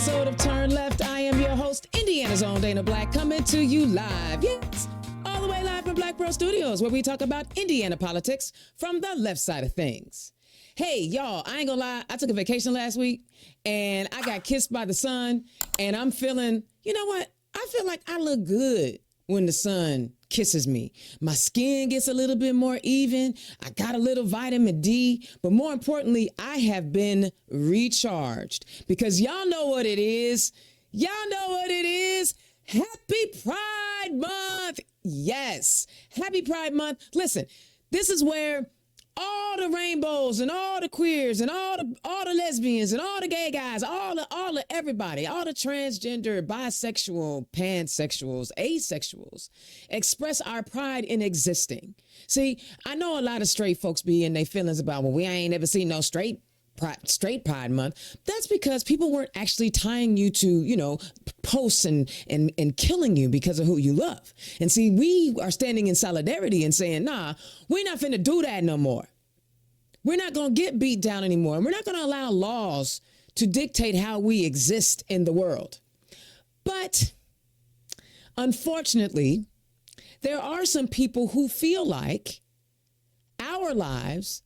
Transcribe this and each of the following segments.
episode of Turn Left. I am your host, Indiana's own Dana Black, coming to you live. Yes, all the way live from Black Pearl Studios, where we talk about Indiana politics from the left side of things. Hey, y'all, I ain't gonna lie. I took a vacation last week, and I got kissed by the sun, and I'm feeling, you know what? I feel like I look good when the sun kisses me. My skin gets a little bit more even. I got a little vitamin D, but more importantly, I have been recharged because y'all know what it is. Y'all know what it is. Happy Pride Month. Yes. Happy Pride Month. Listen, this is where all the rainbows and all the queers and all the lesbians and all the gay guys, all the everybody, all the transgender, bisexual, pansexuals, asexuals express our pride in existing. See, I know a lot of straight folks be in their feelings about, well, we ain't ever seen no straight Pride Month. That's because people weren't actually tying you to, posts and killing you because of who you love. And see, we are standing in solidarity and saying, nah, we're not finna do that no more. We're not going to get beat down anymore. And we're not going to allow laws to dictate how we exist in the world. But unfortunately, there are some people who feel like our lives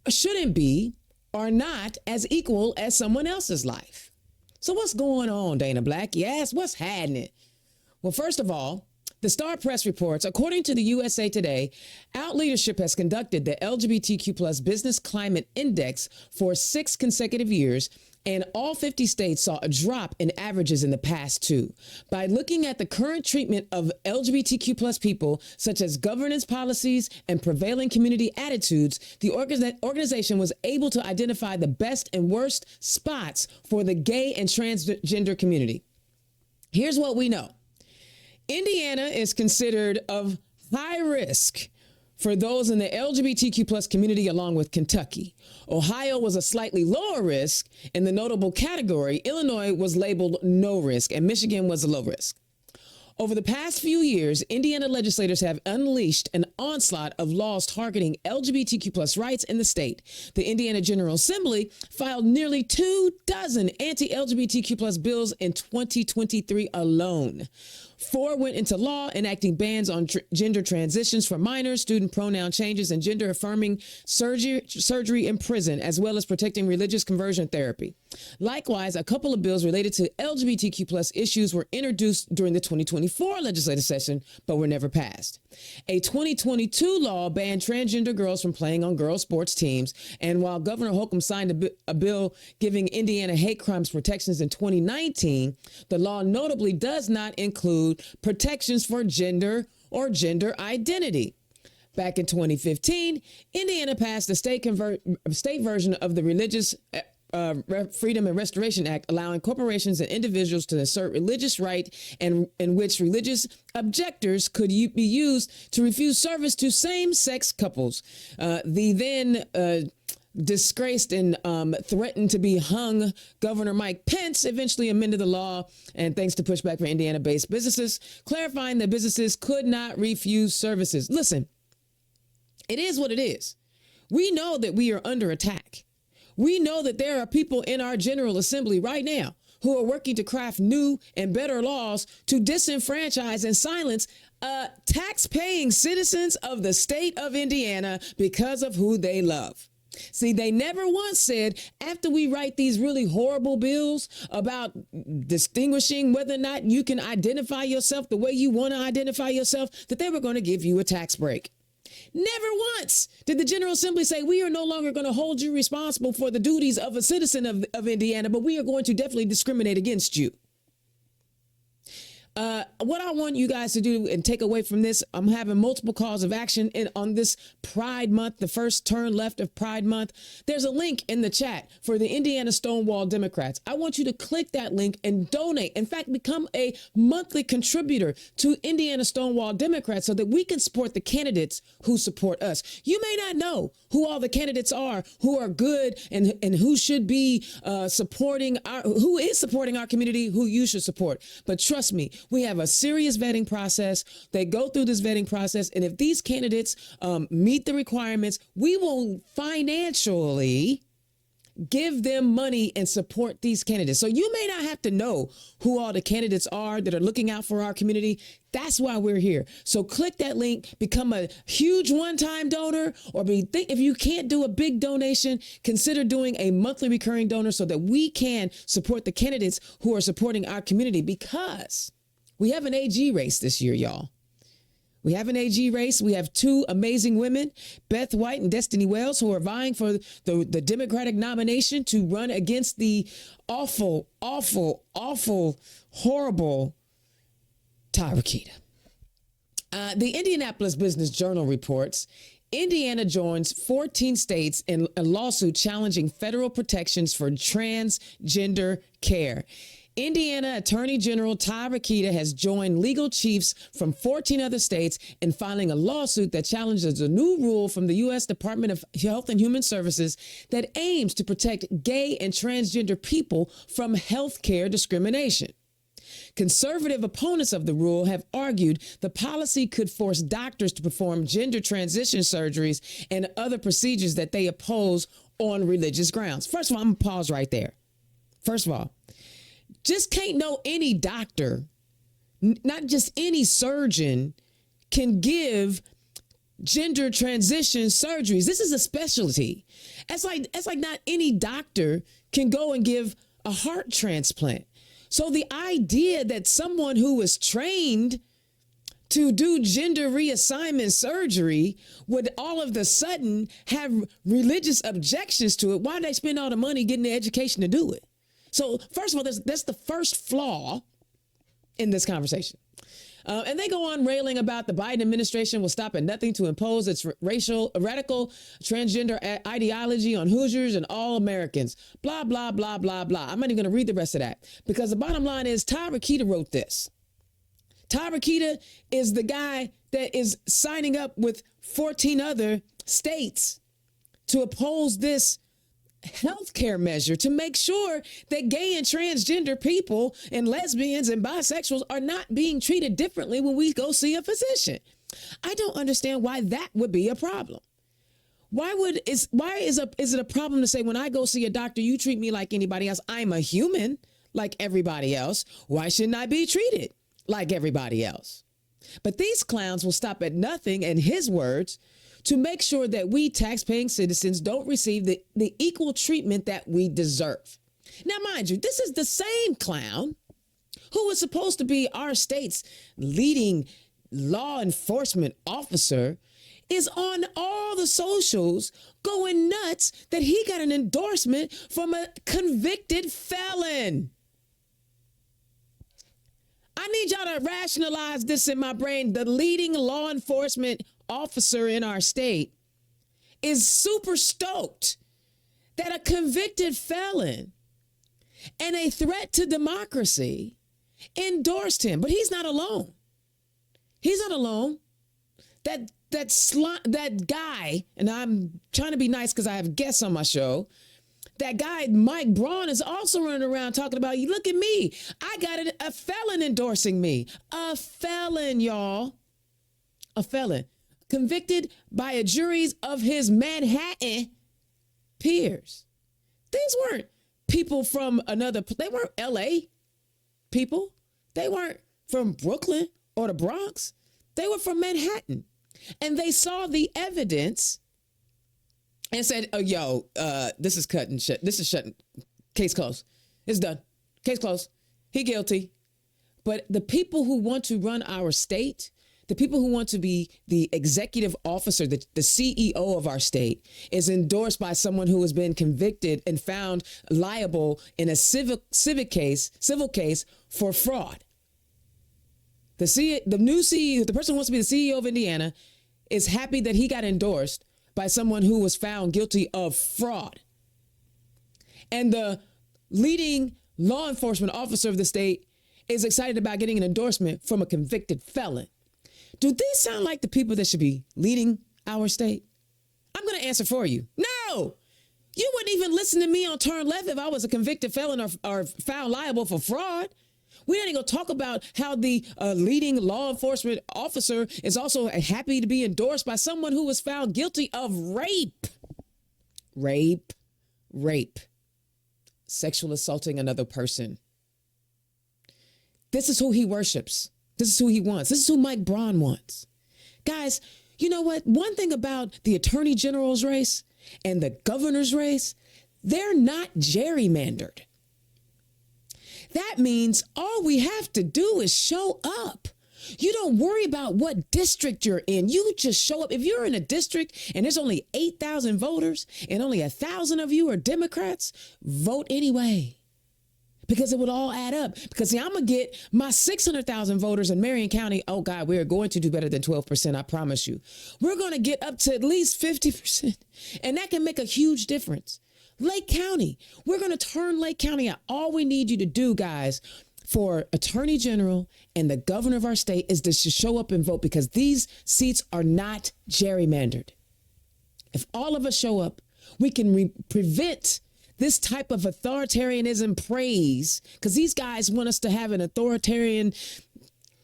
shouldn't be or not as equal as someone else's life. So what's going on, Dana Black? Yes, what's happening? Well, first of all, the Star Press reports, according to the USA Today, Out Leadership has conducted the LGBTQ plus Business Climate Index for 6 consecutive years, and all 50 states saw a drop in averages in the past 2. By looking at the current treatment of LGBTQ plus people, such as governance policies and prevailing community attitudes, the organization was able to identify the best and worst spots for the gay and transgender community. Here's what we know. Indiana is considered of high risk for those in the LGBTQ plus community, along with Kentucky. Ohio was a slightly lower risk. In the notable category, Illinois was labeled no risk, and Michigan was a low risk. Over the past few years, Indiana legislators have unleashed an onslaught of laws targeting LGBTQ plus rights in the state. The Indiana General Assembly filed nearly 24 anti-LGBTQ plus bills in 2023 alone. 4 went into law, enacting bans on gender transitions for minors, student pronoun changes, and gender-affirming surgery in prison, as well as protecting religious conversion therapy. Likewise, a couple of bills related to LGBTQ plus issues were introduced during the 2024 legislative session, but were never passed. A 2022 law banned transgender girls from playing on girls' sports teams, and while Governor Holcomb signed a bill giving Indiana hate crimes protections in 2019, the law notably does not include protections for gender or gender identity. Back in 2015, Indiana passed the state version of the Religious Freedom and Restoration Act, allowing corporations and individuals to assert religious right, and in which religious objectors could be used to refuse service to same-sex couples. The then disgraced and threatened to be hung Governor Mike Pence eventually amended the law, and thanks to pushback from Indiana-based businesses, clarifying that businesses could not refuse services. Listen, it is what it is. We know that we are under attack. We know that there are people in our General Assembly right now who are working to craft new and better laws to disenfranchise and silence tax-paying citizens of the state of Indiana because of who they love. See, they never once said, after we write these really horrible bills about distinguishing whether or not you can identify yourself the way you want to identify yourself, that they were going to give you a tax break. Never once did the General Assembly say, we are no longer going to hold you responsible for the duties of a citizen of Indiana, but we are going to definitely discriminate against you. What I want you guys to do and take away from this, I'm having multiple calls of action on this Pride Month, the first turn left of Pride Month. There's a link in the chat for the Indiana Stonewall Democrats. I want you to click that link and donate. In fact, become a monthly contributor to Indiana Stonewall Democrats so that we can support the candidates who support us. You may not know who all the candidates are, who are good and who should be who is supporting our community, who you should support. But trust me, we have a serious vetting process. They go through this vetting process. And if these candidates meet the requirements, we will financially give them money and support these candidates. So you may not have to know who all the candidates are that are looking out for our community. That's why we're here. So click that link, become a huge one-time donor, or if you can't do a big donation, consider doing a monthly recurring donor so that we can support the candidates who are supporting our community, because we have an AG race this year, y'all. We have an AG race. We have two amazing women, Beth White and Destiny Wells, who are vying for the Democratic nomination to run against the awful, horrible Tyra Keita. The Indianapolis Business Journal reports Indiana joins 14 states in a lawsuit challenging federal protections for transgender care. Indiana Attorney General Tyra Keita has joined legal chiefs from 14 other states in filing a lawsuit that challenges a new rule from the U.S. Department of Health and Human Services that aims to protect gay and transgender people from health care discrimination. Conservative opponents of the rule have argued the policy could force doctors to perform gender transition surgeries and other procedures that they oppose on religious grounds. First of all, I'm going to pause right there. First of all, just can't know any doctor, not just any surgeon, can give gender transition surgeries. This is a specialty. It's like not any doctor can go and give a heart transplant. So the idea that someone who was trained to do gender reassignment surgery would all of a sudden have religious objections to it, why did they spend all the money getting the education to do it? So first of all, that's the first flaw in this conversation. And they go on railing about the Biden administration will stop at nothing to impose its radical transgender ideology on Hoosiers and all Americans. Blah, blah, blah, blah, blah. I'm not even going to read the rest of that, because the bottom line is Tyra Keita wrote this. Tyra Keita is the guy that is signing up with 14 other states to oppose this healthcare measure to make sure that gay and transgender people and lesbians and bisexuals are not being treated differently when we go see a physician. I don't understand why that would be a problem. Is it a problem to say when I go see a doctor, you treat me like anybody else? I'm a human like everybody else. Why shouldn't I be treated like everybody else? But these clowns will stop at nothing, in his words, to make sure that we tax-paying citizens don't receive the equal treatment that we deserve. Now, mind you, this is the same clown who was supposed to be our state's leading law enforcement officer is on all the socials going nuts that he got an endorsement from a convicted felon. I need y'all to rationalize this in my brain. The leading law enforcement officer in our state is super stoked that a convicted felon and a threat to democracy endorsed him. But he's not alone. He's not alone. That guy, and I'm trying to be nice because I have guests on my show, that guy, Mike Braun, is also running around talking about, you look at me. I got a felon endorsing me. A felon, y'all. A felon. Convicted by a jury of his Manhattan peers. These weren't people from they weren't LA people. They weren't from Brooklyn or the Bronx. They were from Manhattan. And they saw the evidence and said, oh, this is cutting shit. This is shutting. Case closed. It's done. Case closed. He guilty. But the people who want to run our state, the people who want to be the executive officer, the CEO of our state, is endorsed by someone who has been convicted and found liable in a civil case for fraud. The new CEO, the person who wants to be the CEO of Indiana, is happy that he got endorsed by someone who was found guilty of fraud. And the leading law enforcement officer of the state is excited about getting an endorsement from a convicted felon. Do these sound like the people that should be leading our state? I'm going to answer for you. No, you wouldn't even listen to me on Turn Left if I was a convicted felon or found liable for fraud. We ain't going to talk about how the leading law enforcement officer is also happy to be endorsed by someone who was found guilty of rape. Rape. rape, sexual assaulting another person. This is who he worships. This is who he wants. This is who Mike Braun wants. Guys, you know what? One thing about the attorney general's race and the governor's race, they're not gerrymandered. That means all we have to do is show up. You don't worry about what district you're in. You just show up. If you're in a district and there's only 8,000 voters and only 1,000 of you are Democrats, vote anyway. Because it would all add up. Because see, I'm going to get my 600,000 voters in Marion County. Oh, God, we are going to do better than 12%. I promise you. We're going to get up to at least 50%. And that can make a huge difference. Lake County, we're going to turn Lake County out. All we need you to do, guys, for Attorney General and the governor of our state is to show up and vote, because these seats are not gerrymandered. If all of us show up, we can prevent this type of authoritarianism praise, because these guys want us to have an authoritarian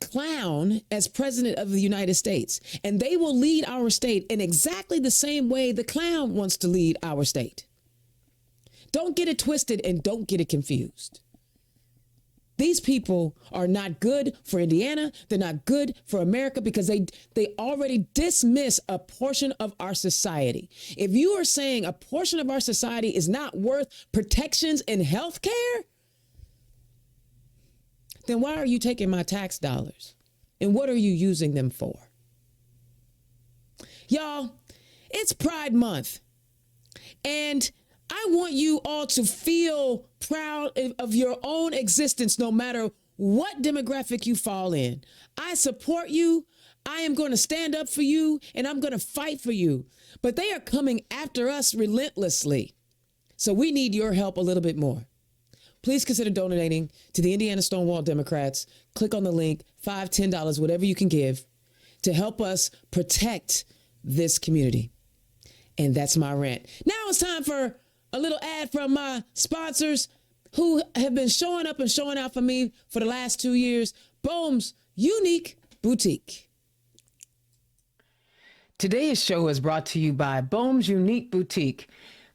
clown as president of the United States. And they will lead our state in exactly the same way the clown wants to lead our state. Don't get it twisted and don't get it confused. These people are not good for Indiana. They're not good for America, because they already dismiss a portion of our society. If you are saying a portion of our society is not worth protections in health care, then why are you taking my tax dollars? And what are you using them for? Y'all, it's Pride Month. And I want you all to feel proud of your own existence, no matter what demographic you fall in. I support you. I am going to stand up for you, and I'm going to fight for you. But they are coming after us relentlessly. So we need your help a little bit more. Please consider donating to the Indiana Stonewall Democrats. Click on the link, $5, $10, whatever you can give, to help us protect this community. And that's my rant. Now it's time for a little ad from my sponsors who have been showing up and showing out for me for the last 2 years. Bohm's Unique Boutique. Today's show is brought to you by Bohm's Unique Boutique.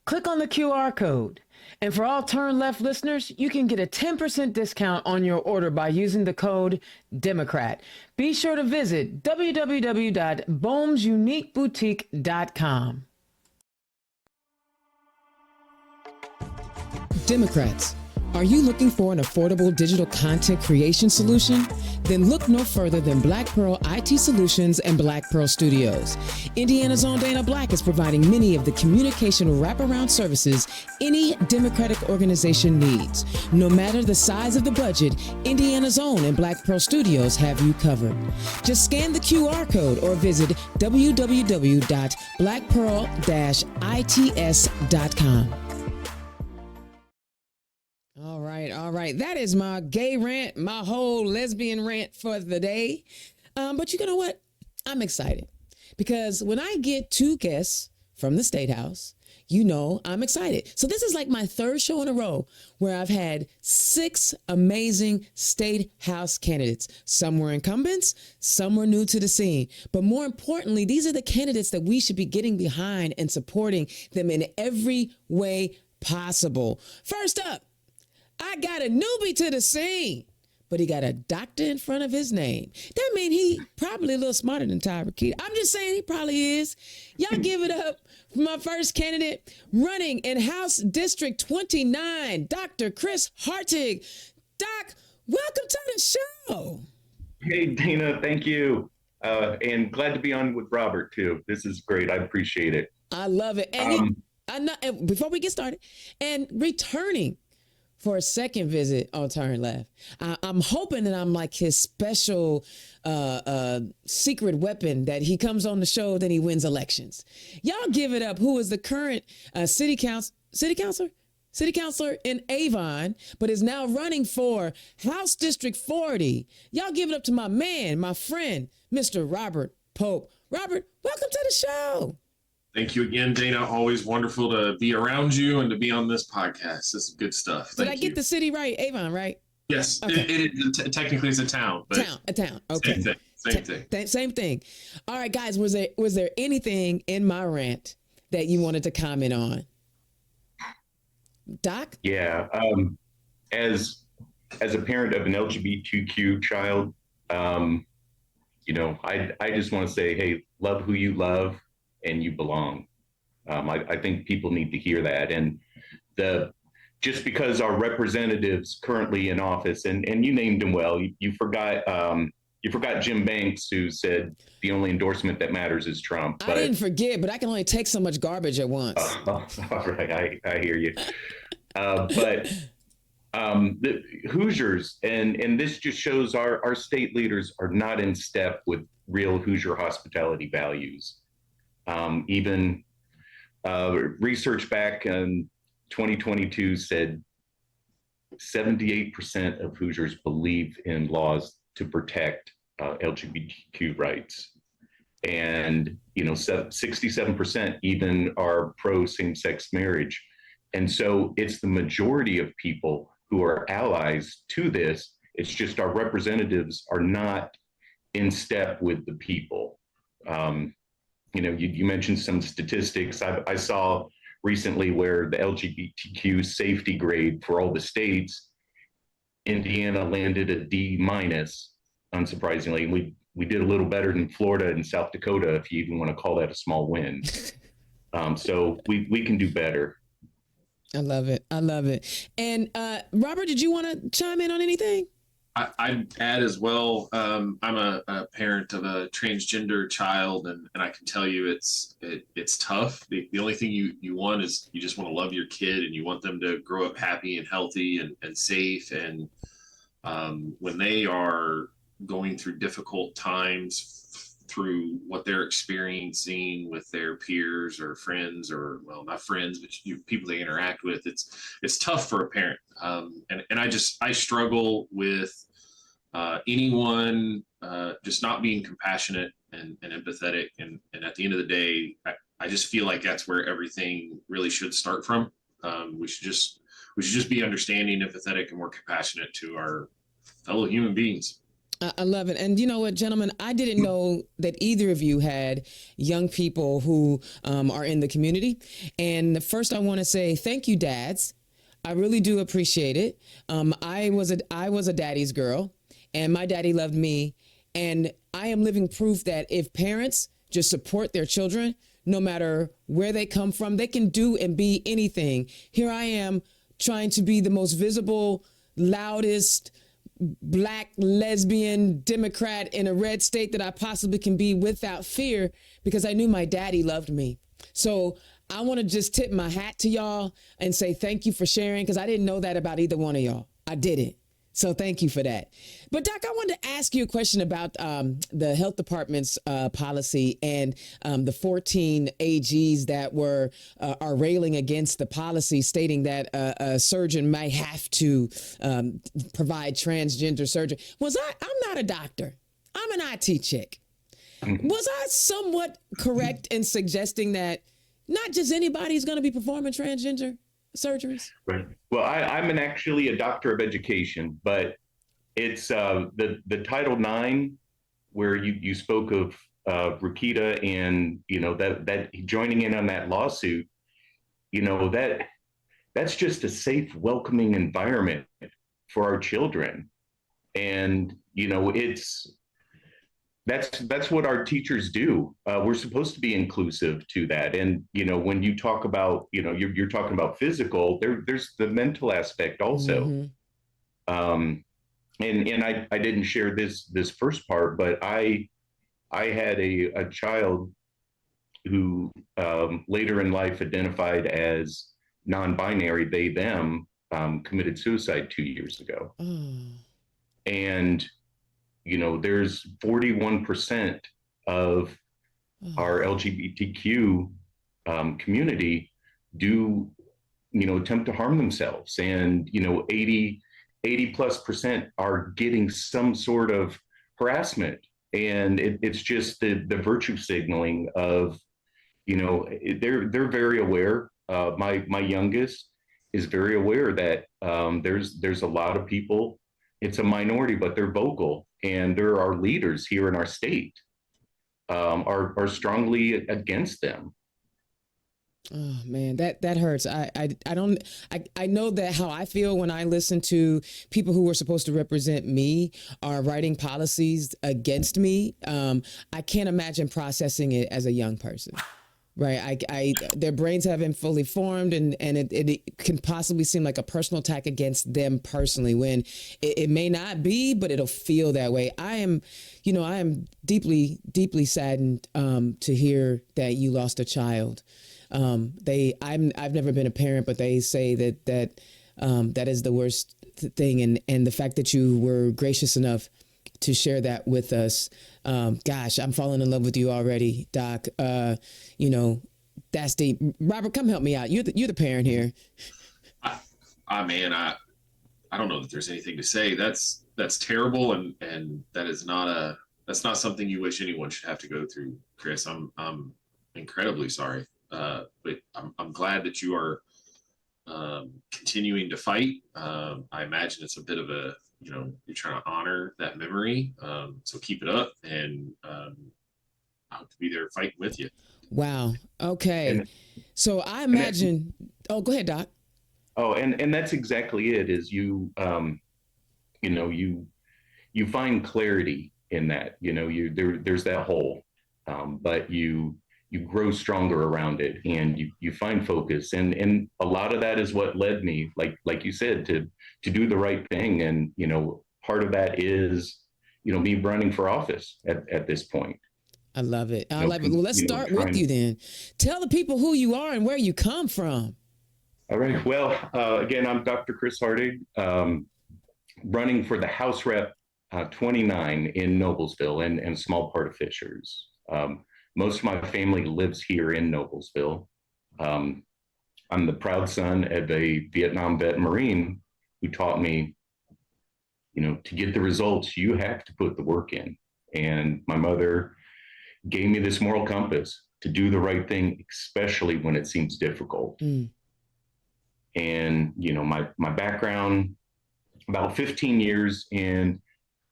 Click on the QR code. And for all Turn Left listeners, you can get a 10% discount on your order by using the code Democrat. Be sure to visit www.bohmsuniqueboutique.com. Democrats, are you looking for an affordable digital content creation solution? Then look no further than Black Pearl IT Solutions and Black Pearl Studios. Indiana's own Dana Black is providing many of the communication wraparound services any Democratic organization needs. No matter the size of the budget, Indiana's own and Black Pearl Studios have you covered. Just scan the QR code or visit www.blackpearl-its.com. All right. That is my gay rant, my whole lesbian rant for the day. But you know what? I'm excited because when I get 2 guests from the State House, you know I'm excited. So this is like my 3rd show in a row where I've had 6 amazing State House candidates. Some were incumbents, some were new to the scene. But more importantly, these are the candidates that we should be getting behind and supporting them in every way possible. First up, I got a newbie to the scene, but he got a doctor in front of his name. That means he probably a little smarter than Tyra Keith. I'm just saying he probably is. Y'all give it up for my first candidate running in House District 29, Dr. Chris Hartig. Doc, welcome to the show. Hey, Dana, thank you. And glad to be on with Robert, too. This is great. I appreciate it. I love it. And before we get started, and returning for a second visit on Turn Left. I'm hoping that I'm like his special secret weapon, that he comes on the show, then he wins elections. Y'all give it up. Who is the current city councilor in Avon, but is now running for House District 40. Y'all give it up to my man, my friend, Mr. Robert Pope. Robert, welcome to the show. Thank you again, Dana. Always wonderful to be around you and to be on this podcast. This is good stuff. Did I get the city right? Avon, right? Yes. Okay. Technically, it's a town. But a town. Okay. Same thing. All right, guys. Was there anything in my rant that you wanted to comment on? Doc? Yeah. As a parent of an LGBTQ child, I just want to say, hey, love who you love and you belong. I think people need to hear that. And the just because our representatives currently in office, and you named him well, you forgot Jim Banks, who said the only endorsement that matters is Trump. I didn't forget, but I can only take so much garbage at once. All right, I hear you. But the Hoosiers, and this just shows our state leaders are not in step with real Hoosier hospitality values. Even research back in 2022 said 78% of Hoosiers believe in laws to protect LGBTQ rights. And 67% even are pro same-sex marriage. And so it's the majority of people who are allies to this. It's just our representatives are not in step with the people. You mentioned some statistics. I saw recently where the LGBTQ safety grade for all the states, Indiana landed a D minus, unsurprisingly. We did a little better than Florida and South Dakota, if you even want to call that a small win. So we can do better. I love it. I love it. And Robert, did you want to chime in on anything? I'd add as well. I'm a parent of a transgender child, and I can tell you it's tough. The only thing you want is you just want to love your kid, and you want them to grow up happy and healthy and safe. And when they are going through difficult times through what they're experiencing with their peers or friends, or well, not friends, but people they interact with, it's tough for a parent. And I struggle with anyone just not being compassionate and empathetic. And at the end of the day, I just feel like that's where everything really should start from. We should just be understanding, empathetic, and more compassionate to our fellow human beings. I love it. And you know what, gentlemen, I didn't know that either of you had young people who are in the community. And first, I want to say thank you, dads. I really do appreciate it. I was a daddy's girl, and my daddy loved me. And I am living proof that if parents just support their children, no matter where they come from, they can do and be anything. Here I am trying to be the most visible, loudest, Black, lesbian, Democrat in a red state that I possibly can be without fear, because I knew my daddy loved me. So I want to just tip my hat to y'all and say thank you for sharing, because I didn't know that about either one of y'all. I didn't. So thank you for that. But Doc, I wanted to ask you a question about the health department's policy and the 14 AGs that are railing against the policy, stating that a surgeon might have to provide transgender surgery. I'm not a doctor. I'm an IT chick. Was I somewhat correct in suggesting that not just anybody's going to be performing transgender surgeries? Right. Well, I'm actually a doctor of education, but it's the Title IX, where you spoke of Rukita, and that joining in on that lawsuit. That's just a safe, welcoming environment for our children, and that's what our teachers do. We're supposed to be inclusive to that. And, when you talk about, you're talking about physical, there's the mental aspect also. Mm-hmm. And I didn't share this first part, but I had a child who later in life identified as non-binary, they, them, committed suicide 2 years ago. And there's 41% of our LGBTQ community do, attempt to harm themselves. And, 80+% are getting some sort of harassment. And it's just the virtue signaling of, they're very aware. My youngest is very aware that there's a lot of people. It's a minority, but they're vocal, and there are leaders here in our state are strongly against them. Oh man, that hurts. I don't I know that how I feel when I listen to people who were supposed to represent me are writing policies against me. I can't imagine processing it as a young person. Right. Their brains haven't fully formed, and it can possibly seem like a personal attack against them personally when it may not be, but it'll feel that way. I am deeply, deeply saddened to hear that you lost a child. I've never been a parent, but they say that is the worst thing. And the fact that you were gracious enough to share that with us. Gosh, I'm falling in love with you already, Doc. That's deep. Robert, come help me out. You're the parent here. Man, I don't know that there's anything to say. That's terrible, and that's not something you wish anyone should have to go through, Chris. I'm incredibly sorry. But I'm glad that you are continuing to fight. I imagine it's a bit of you're trying to honor that memory. So keep it up, and I hope to be there fighting with you. Wow. Okay. So I imagine. Oh, go ahead, Doc. Oh, and that's exactly it. Is you find clarity in that. There's that hole, but you grow stronger around it, and you find focus, and a lot of that is what led me, like you said, to do the right thing. And part of that is me running for office at this point. I love it. I love it. Well, let's start with you then. Tell the people who you are and where you come from. All right. Well, again, I'm Dr. Chris Hartig, running for the House Rep 29 in Noblesville and a small part of Fishers. Most of my family lives here in Noblesville. I'm the proud son of a Vietnam vet Marine who taught me, to get the results, you have to put the work in. And my mother gave me this moral compass to do the right thing, especially when it seems difficult. Mm. And, my background, about 15 years in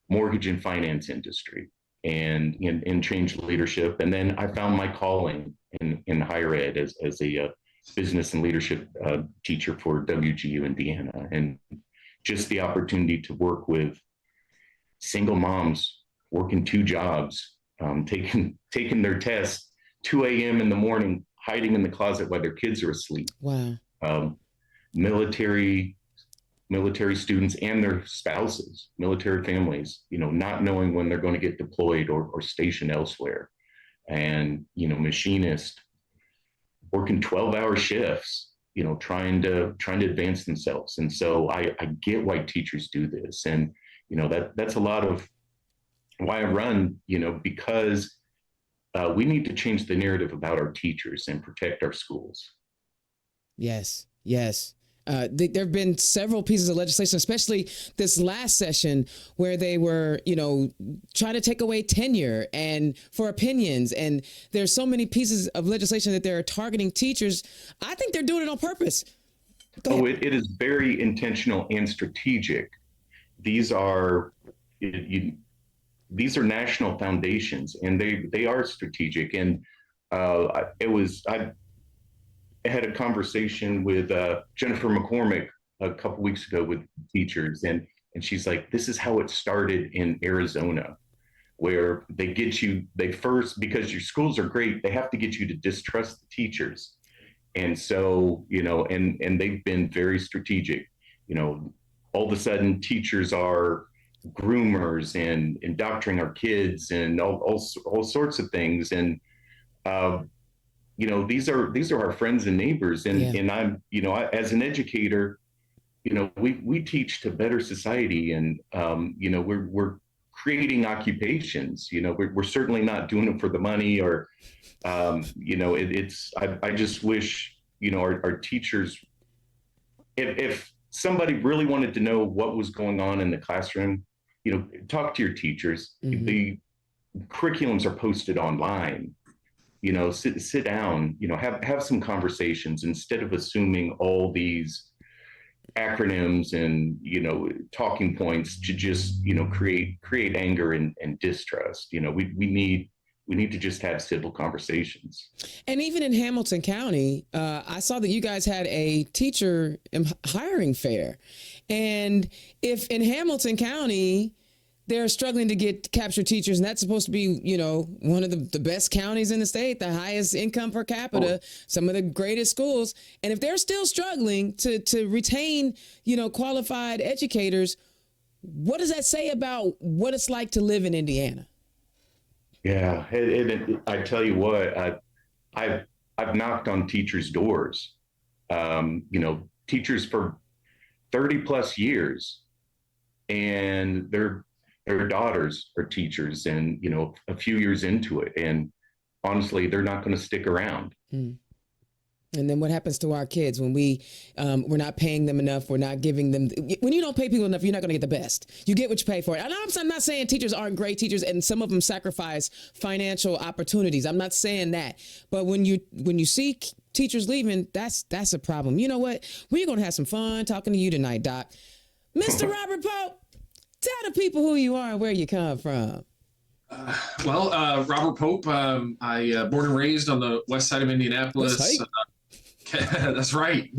mortgage and finance industry and in change leadership. And then I found my calling in higher ed as a business and leadership teacher for WGU Indiana, and just the opportunity to work with single moms working 2 jobs, taking their tests 2 a.m. in the morning, hiding in the closet while their kids are asleep. Wow. Military students and their spouses, military families, not knowing when they're going to get deployed or stationed elsewhere. And, machinists working 12-hour shifts, trying to advance themselves. And so I get why teachers do this. And, that's a lot of why I run, because we need to change the narrative about our teachers and protect our schools. Yes. There have been several pieces of legislation, especially this last session, where they were, trying to take away tenure and for opinions. And there's so many pieces of legislation that they're targeting teachers. I think they're doing it on purpose. It is very intentional and strategic. These are national foundations, and they are strategic. And I had a conversation with Jennifer McCormick a couple weeks ago with teachers, and she's like, this is how it started in Arizona, where they first, because your schools are great, they have to get you to distrust the teachers. And so, and they've been very strategic. All of a sudden teachers are groomers and indoctrinating our kids and all sorts of things. And, these are our friends and neighbors. And I'm, as an educator, we teach to better society, and, we're creating occupations. We're certainly not doing it for the money or, I just wish, our teachers, if somebody really wanted to know what was going on in the classroom, talk to your teachers. Mm-hmm. The curriculums are posted online. Sit down, have some conversations instead of assuming all these acronyms and, talking points to just, create anger and distrust. We need We need to just have civil conversations. And even in Hamilton County, I saw that you guys had a teacher hiring fair. And if in Hamilton County, they're struggling to capture teachers, and that's supposed to be, one of the best counties in the state, the highest income per capita, some of the greatest schools. And if they're still struggling to retain, qualified educators, what does that say about what it's like to live in Indiana? Yeah, I tell you what, I've knocked on teachers' doors, teachers for 30 plus years, and their daughters are teachers, and a few years into it, and honestly, they're not going to stick around. Mm. And then what happens to our kids when we're not paying them enough? We're not giving them. When you don't pay people enough, you're not going to get the best. You get what you pay for. And I'm not saying teachers aren't great teachers, and some of them sacrifice financial opportunities. I'm not saying that. But when you see teachers leaving, that's a problem. You know what? We're going to have some fun talking to you tonight, Doc. Mr. Robert Pope, tell the people who you are and where you come from. Robert Pope. I born and raised on the west side of Indianapolis. That's right.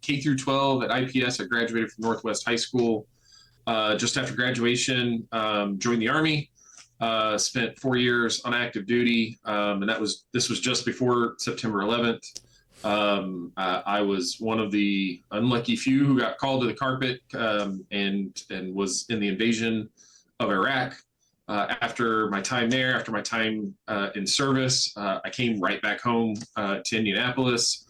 K through 12 at IPS. I graduated from Northwest High School. Just after graduation, joined the Army. Spent 4 years on active duty, and this was just before September 11th. I was one of the unlucky few who got called to the carpet and was in the invasion of Iraq. After my time there, after my time in service, I came right back home to Indianapolis,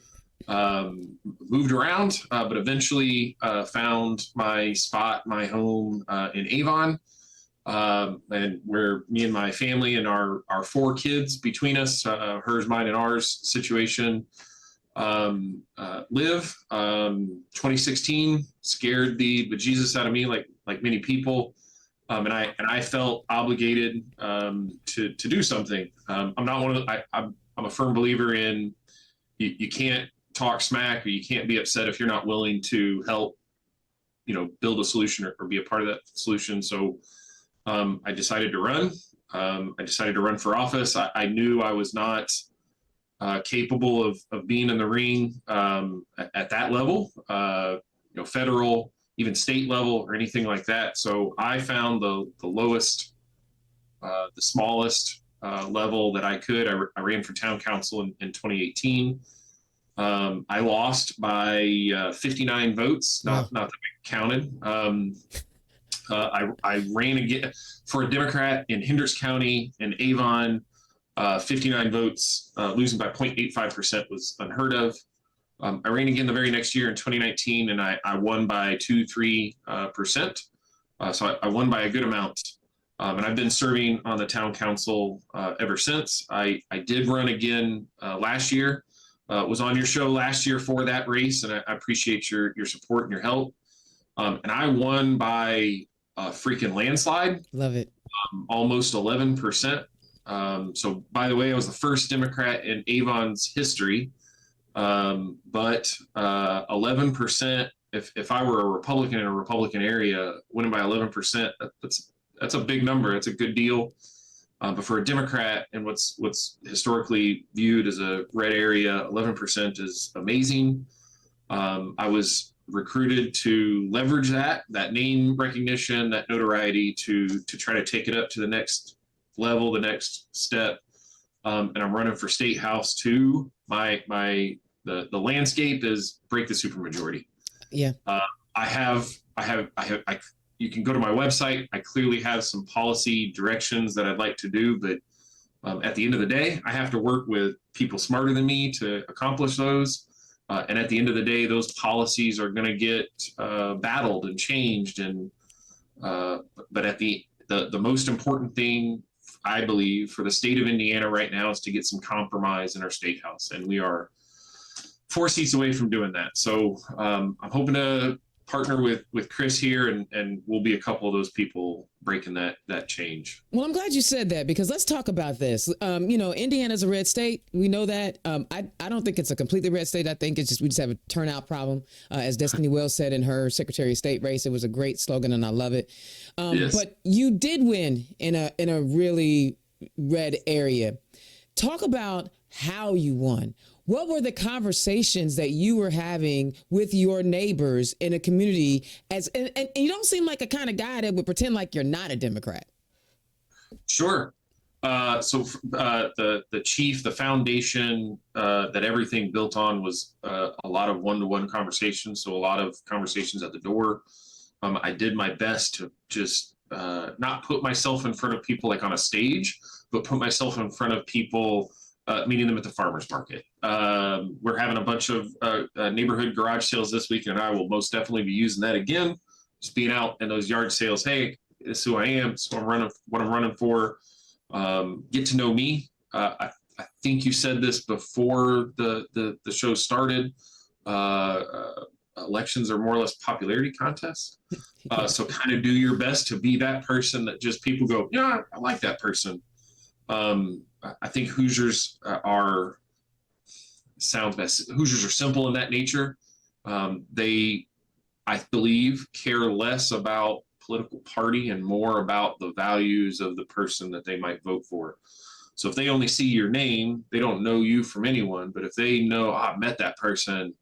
moved around, but eventually found my spot, my home in Avon, and where me and my family and our 4 kids between us, hers, mine, and ours situation, live. 2016 scared the bejesus out of me, like many people. And I felt obligated to do something. I'm not one of the, I'm a firm believer in you can't talk smack, or you can't be upset if you're not willing to help, build a solution or be a part of that solution. So I decided to run. I decided to run for office. I knew I was not capable of being in the ring at that level, federal, even state level, or anything like that. So I found the lowest, the smallest level that I could. I ran for town council in 2018. I lost by 59 votes, not that I counted. I ran again for a Democrat in Hendricks County and Avon. 59 votes, losing by 0.85% was unheard of. I ran again the very next year in 2019, and I won by 2-3%. So I won by a good amount. And I've been serving on the town council ever since. I did run again last year, was on your show last year for that race, and I appreciate your support and your help. And I won by a freaking landslide. Love it. Almost 11%. So by the way, I was the first Democrat in Avon's history. But 11%, if I were a Republican in a Republican area, winning by 11%, that's a big number. It's a good deal. But for a Democrat in what's historically viewed as a red area, 11% is amazing. I was recruited to leverage that name recognition, that notoriety to try to take it up to the next level, the next step. And I'm running for state house too. The landscape is break the supermajority. Yeah. You can go to my website. I clearly have some policy directions that I'd like to do, but at the end of the day, I have to work with people smarter than me to accomplish those. And at the end of the day, those policies are going to get battled and changed. And but at the most important thing, I believe, for the state of Indiana right now is to get some compromise in our state house, and we are 4 seats away from doing that. So I'm hoping to partner with Chris here, and we'll be a couple of those people breaking that change. Well, I'm glad you said that, because let's talk about this. Indiana's a red state. We know that. I don't think it's a completely red state. I think we just have a turnout problem. As Destiny Wells said in her Secretary of State race, it was a great slogan and I love it. Yes. But you did win in a really red area. Talk about how you won. What were the conversations that you were having with your neighbors in a community? And you don't seem like a kind of guy that would pretend like you're not a Democrat. Sure. The foundation that everything built on was a lot of one-to-one conversations. So a lot of conversations at the door. I did my best to just not put myself in front of people like on a stage, but put myself in front of people, meeting them at the farmer's market. We're having a bunch of neighborhood garage sales this week, and I will most definitely be using that again. Just being out in those yard sales. Hey, this is who I am. This is what I'm running for. Get to know me. I think you said this before the show started. Elections are more or less popularity contests. So kind of do your best to be that person that just people go, yeah, I like that person. I think Hoosiers Hoosiers are simple in that nature. They, I believe, care less about political party and more about the values of the person that they might vote for. So if they only see your name, they don't know you from anyone. But if they know, I met that person,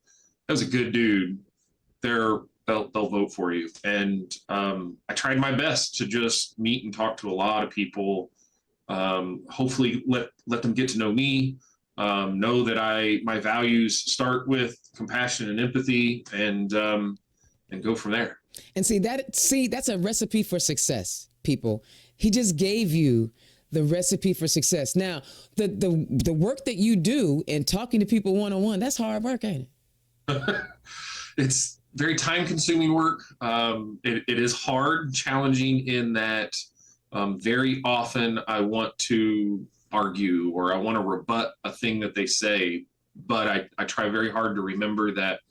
that was a good dude, they'll vote for you. And I tried my best to just meet and talk to a lot of people. Hopefully let them get to know me, know that my values start with compassion and empathy, and go from there. And that's a recipe for success, people. He just gave you the recipe for success. Now, the work that you do in talking to people one-on-one, that's hard work, ain't it? It's very time-consuming work. It is hard, challenging in that very often I want to argue or I want to rebut a thing that they say, but I try very hard to remember that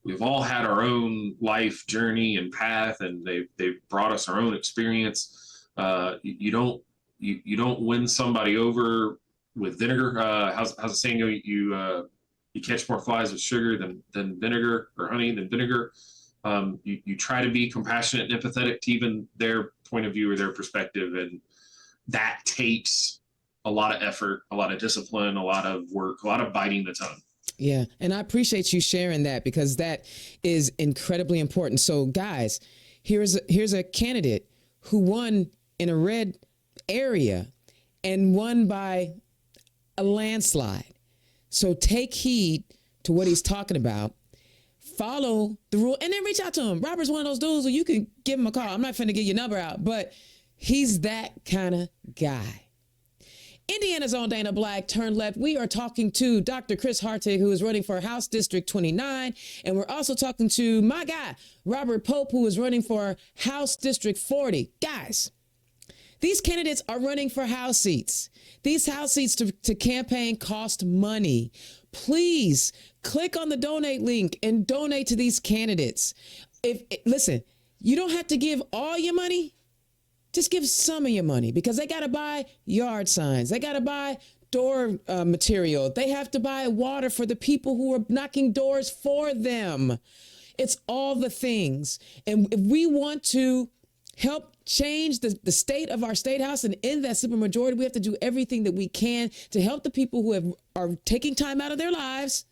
we've all had our own life journey and path, and they've brought us our own experience. You don't win somebody over with vinegar. How's the saying go? You catch more flies with sugar than vinegar, or honey than vinegar. You try to be compassionate and empathetic to even their point of view or their perspective, and that takes a lot of effort, a lot of discipline, a lot of work, a lot of biting the tongue. Yeah, and I appreciate you sharing that, because that is incredibly important. So, guys, here's a candidate who won in a red area and won by a landslide. So take heed to what he's talking about. Follow the rule, and then reach out to him. Robert's one of those dudes who you can give him a call. I'm not finna get your number out, but he's that kind of guy. Indiana's own Dana Black turned left. We are talking to Dr. Chris Hartig, who is running for House District 29. And we're also talking to my guy, Robert Pope, who is running for House District 40. Guys, these candidates are running for House seats. These House seats to campaign cost money. Please click on the donate link and donate to these candidates. Listen, you don't have to give all your money. Just give some of your money, because they got to buy yard signs. They got to buy door material. They have to buy water for the people who are knocking doors for them. It's all the things. And if we want to help change the state of our state house and end that supermajority, we have to do everything that we can to help the people who are taking time out of their lives,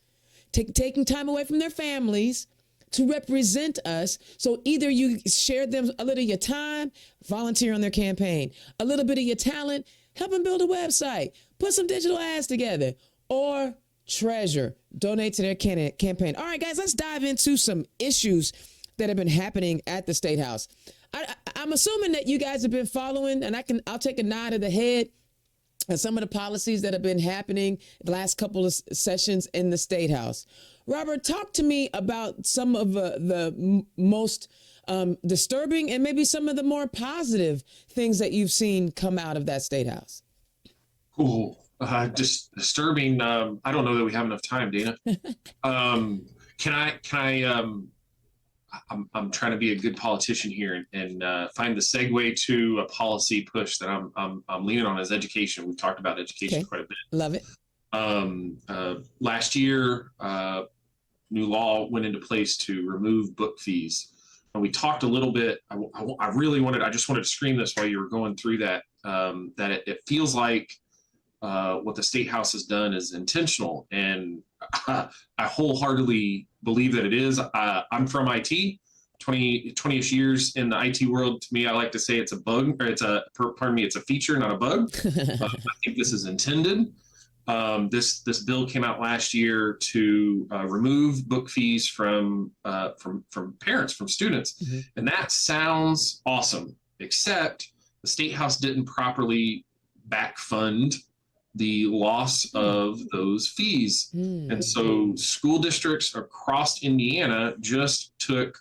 taking time away from their families, to represent us. So either you share them a little of your time, volunteer on their campaign, a little bit of your talent, help them build a website, put some digital ads together, or treasure, donate to their campaign. All right, guys, let's dive into some issues that have been happening at the State House. I'm assuming that you guys have been following, and I'll take a nod of the head at some of the policies that have been happening the last couple of sessions in the State House. Robert, talk to me about some of the most disturbing and maybe some of the more positive things that you've seen come out of that State House. Cool. Just disturbing. I don't know that we have enough time, Dana. Can I I'm trying to be a good politician here and find the segue to a policy push that I'm leaning on as education. We've talked about education quite a bit. Love it. Last year, new law went into place to remove book fees And we talked a little bit. I just wanted to scream this while you were going through that, that it feels like what the State House has done is intentional. And I wholeheartedly believe that it is. I'm from IT, 20-ish years in the IT world. To me, I like to say it's a bug, or it's a feature, not a bug. I think this is intended. This bill came out last year to remove book fees from parents, from students, and that sounds awesome. Except the State House didn't properly back fund the loss of those fees, and so school districts across Indiana just took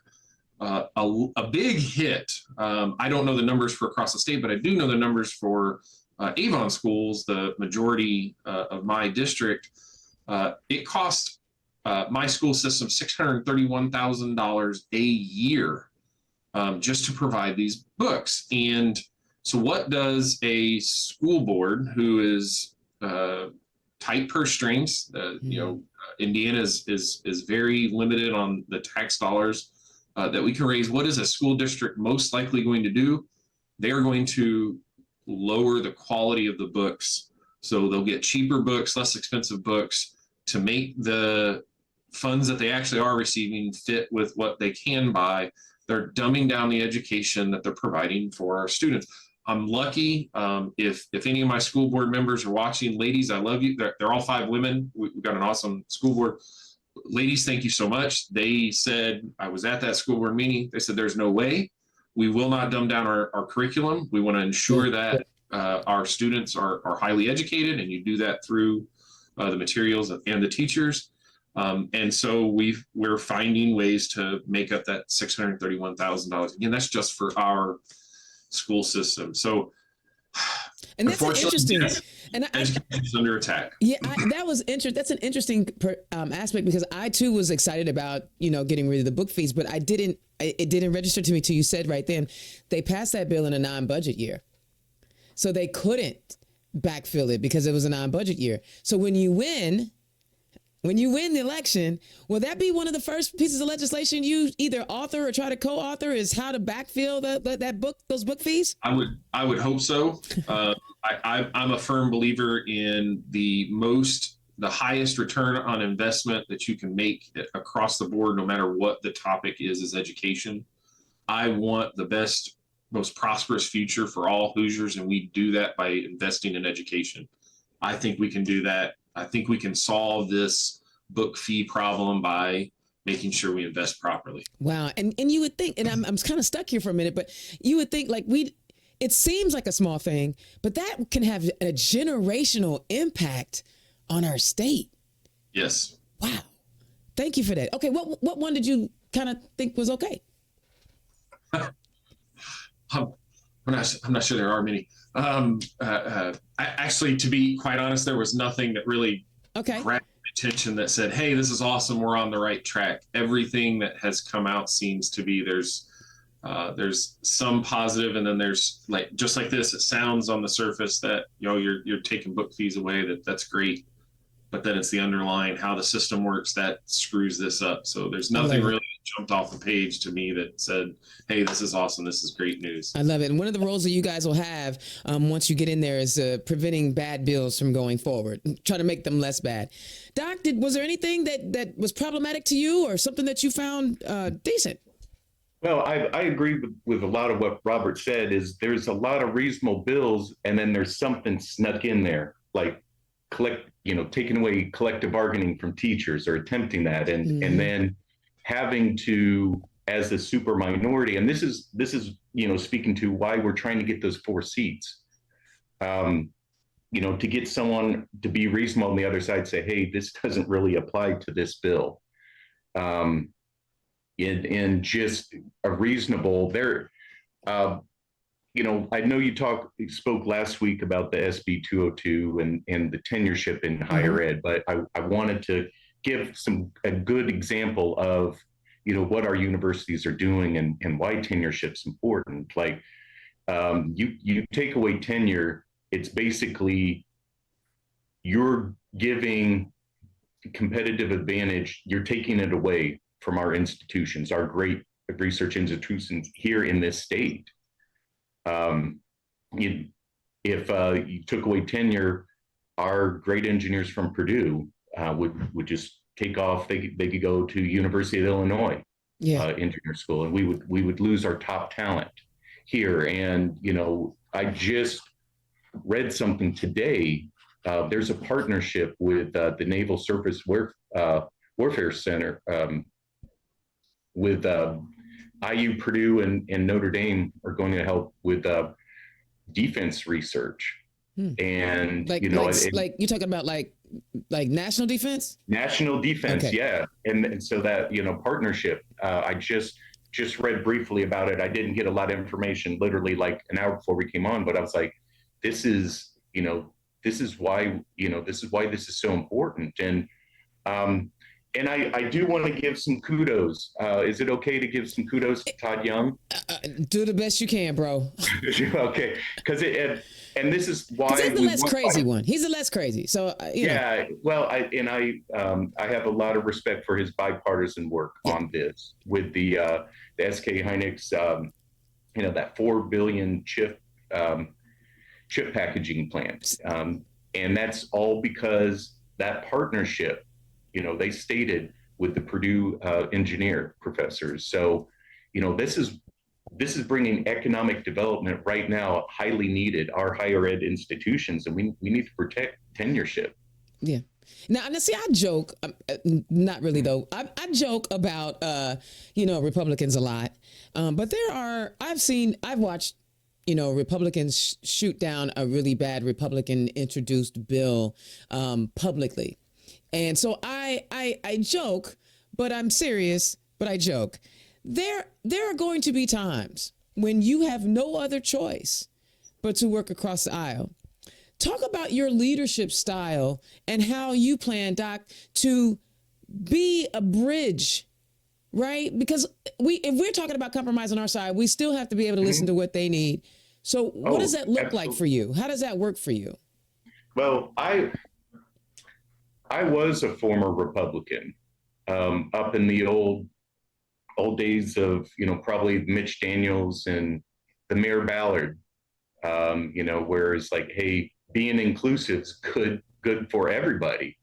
a big hit. I don't know the numbers for across the state, but I do know the numbers for Avon schools, the majority of my district. It cost my school system $631,000 a year just to provide these books. And so what does a school board who is tight purse strings, Indiana is very limited on the tax dollars that we can raise. What is a school district most likely going to do? They are going to lower the quality of the books. So they'll get cheaper books, less expensive books, to make the funds that they actually are receiving fit with what they can buy. They're dumbing down the education that they're providing for our students. I'm lucky. If any of my school board members are watching, ladies, I love you. They're all 5 women. We've got an awesome school board. Ladies, thank you so much. They said, I was at that school board meeting. They said, there's no way. We will not dumb down our curriculum. We want to ensure that our students are highly educated, and you do that through the materials and the teachers. And so we're finding ways to make up that $631,000. Again, that's just for our school system. So, and that's interesting. And education is under attack. Yeah, that's an interesting aspect, because I too was excited about getting rid of the book fees, but it didn't register to me till you said right then they passed that bill in a non-budget year, so they couldn't backfill it because it was a non-budget year. So when you win the election, will that be one of the first pieces of legislation you either author or try to co-author, is how to backfill those book fees? I would hope so. I'm a firm believer in the highest return on investment that you can make across the board, no matter what the topic is education. I want the best, most prosperous future for all Hoosiers, and we do that by investing in education. I think we can do that. I think we can solve this book fee problem by making sure we invest properly. Wow. And you would think, and I'm kind of stuck here for a minute, but you would think it seems like a small thing, but that can have a generational impact on our state. Yes. Wow. Thank you for that. Okay. What one did you kind of think was okay? I'm not sure there are many. Actually, to be quite honest, there was nothing that really grabbed my attention that said, hey, this is awesome, we're on the right track. Everything that has come out seems to be there's some positive, and then there's just like this, it sounds on the surface that you're taking book fees away, that's great, but then it's the underlying how the system works that screws this up. So there's nothing really jumped off the page to me that said, hey, this is awesome, this is great news. I love it. And one of the roles that you guys will have once you get in there is preventing bad bills from going forward, try to make them less bad. Doc, was there anything that was problematic to you, or something that you found decent? Well, I agree with a lot of what Robert said. Is there's a lot of reasonable bills, and then there's something snuck in there, like taking away collective bargaining from teachers, or attempting that, and then having to, as a super minority, and this is speaking to why we're trying to get those 4 seats, to get someone to be reasonable on the other side, say, hey, this doesn't really apply to this bill, in just a reasonable there. I know you spoke last week about the SB 202 and the tenureship in higher ed, but I wanted to give a good example of, what our universities are doing and why tenureship's important. Like, you take away tenure, it's basically you're giving competitive advantage, you're taking it away from our institutions, our great research institutions here in this state. If you took away tenure, our great engineers from Purdue would just take off. They could go to University of Illinois engineer school, and we would lose our top talent here. And I just read something today. There's a partnership with the Naval Surface Warfare Center with IU, Purdue, and Notre Dame are going to help with defense research. And like you're talking about like national defense? National defense, okay. Yeah. And so that partnership. I just read briefly about it. I didn't get a lot of information, literally like an hour before we came on, but I was like, this is why this is so important. And I do want to give some kudos. Is it okay to give some kudos to Todd Young? Do the best you can, bro. Okay, because and this is why he's the less crazy one. He's the less crazy. So yeah. Well, I have a lot of respect for his bipartisan work on this with the SK Hynix, that 4 billion chip packaging plant, and that's all because that partnership. They stated with the Purdue engineer professors. So, this is bringing economic development right now, highly needed, our higher ed institutions, and we need to protect tenureship. Yeah. Now, see, I joke, not really though. I joke about, Republicans a lot, but I've watched, Republicans shoot down a really bad Republican introduced bill publicly. And so I joke, but I'm serious, but I joke. There are going to be times when you have no other choice but to work across the aisle. Talk about your leadership style and how you plan, Doc, to be a bridge, right? Because if we're talking about compromise on our side, we still have to be able to listen to what they need. So what does that look like for you? How does that work for you? Well, I was a former Republican up in the old days of, probably Mitch Daniels and the Mayor Ballard, where it's like, hey, being inclusive is good for everybody.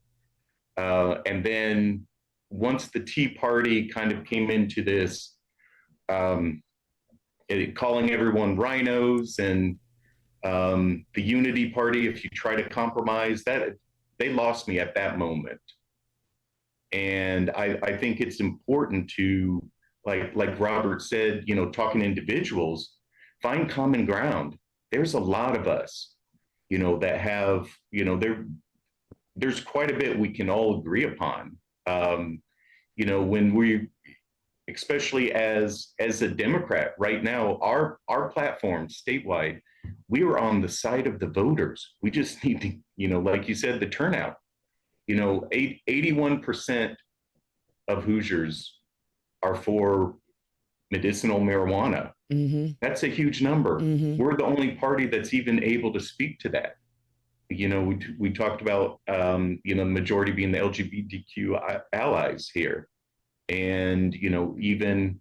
And then once the Tea Party kind of came into this, calling everyone rhinos, and the Unity Party, if you try to compromise that, they lost me at that moment. And I think it's important to, like Robert said, talking to individuals, find common ground. There's a lot of us, that have, there's quite a bit we can all agree upon. When we, especially as a Democrat right now, our platform statewide, we are on the side of the voters. We just need to, like you said, the turnout. 81% of Hoosiers are for medicinal marijuana. Mm-hmm. That's a huge number. Mm-hmm. We're the only party that's even able to speak to that. We talked about, the majority being the LGBTQ allies here. And, even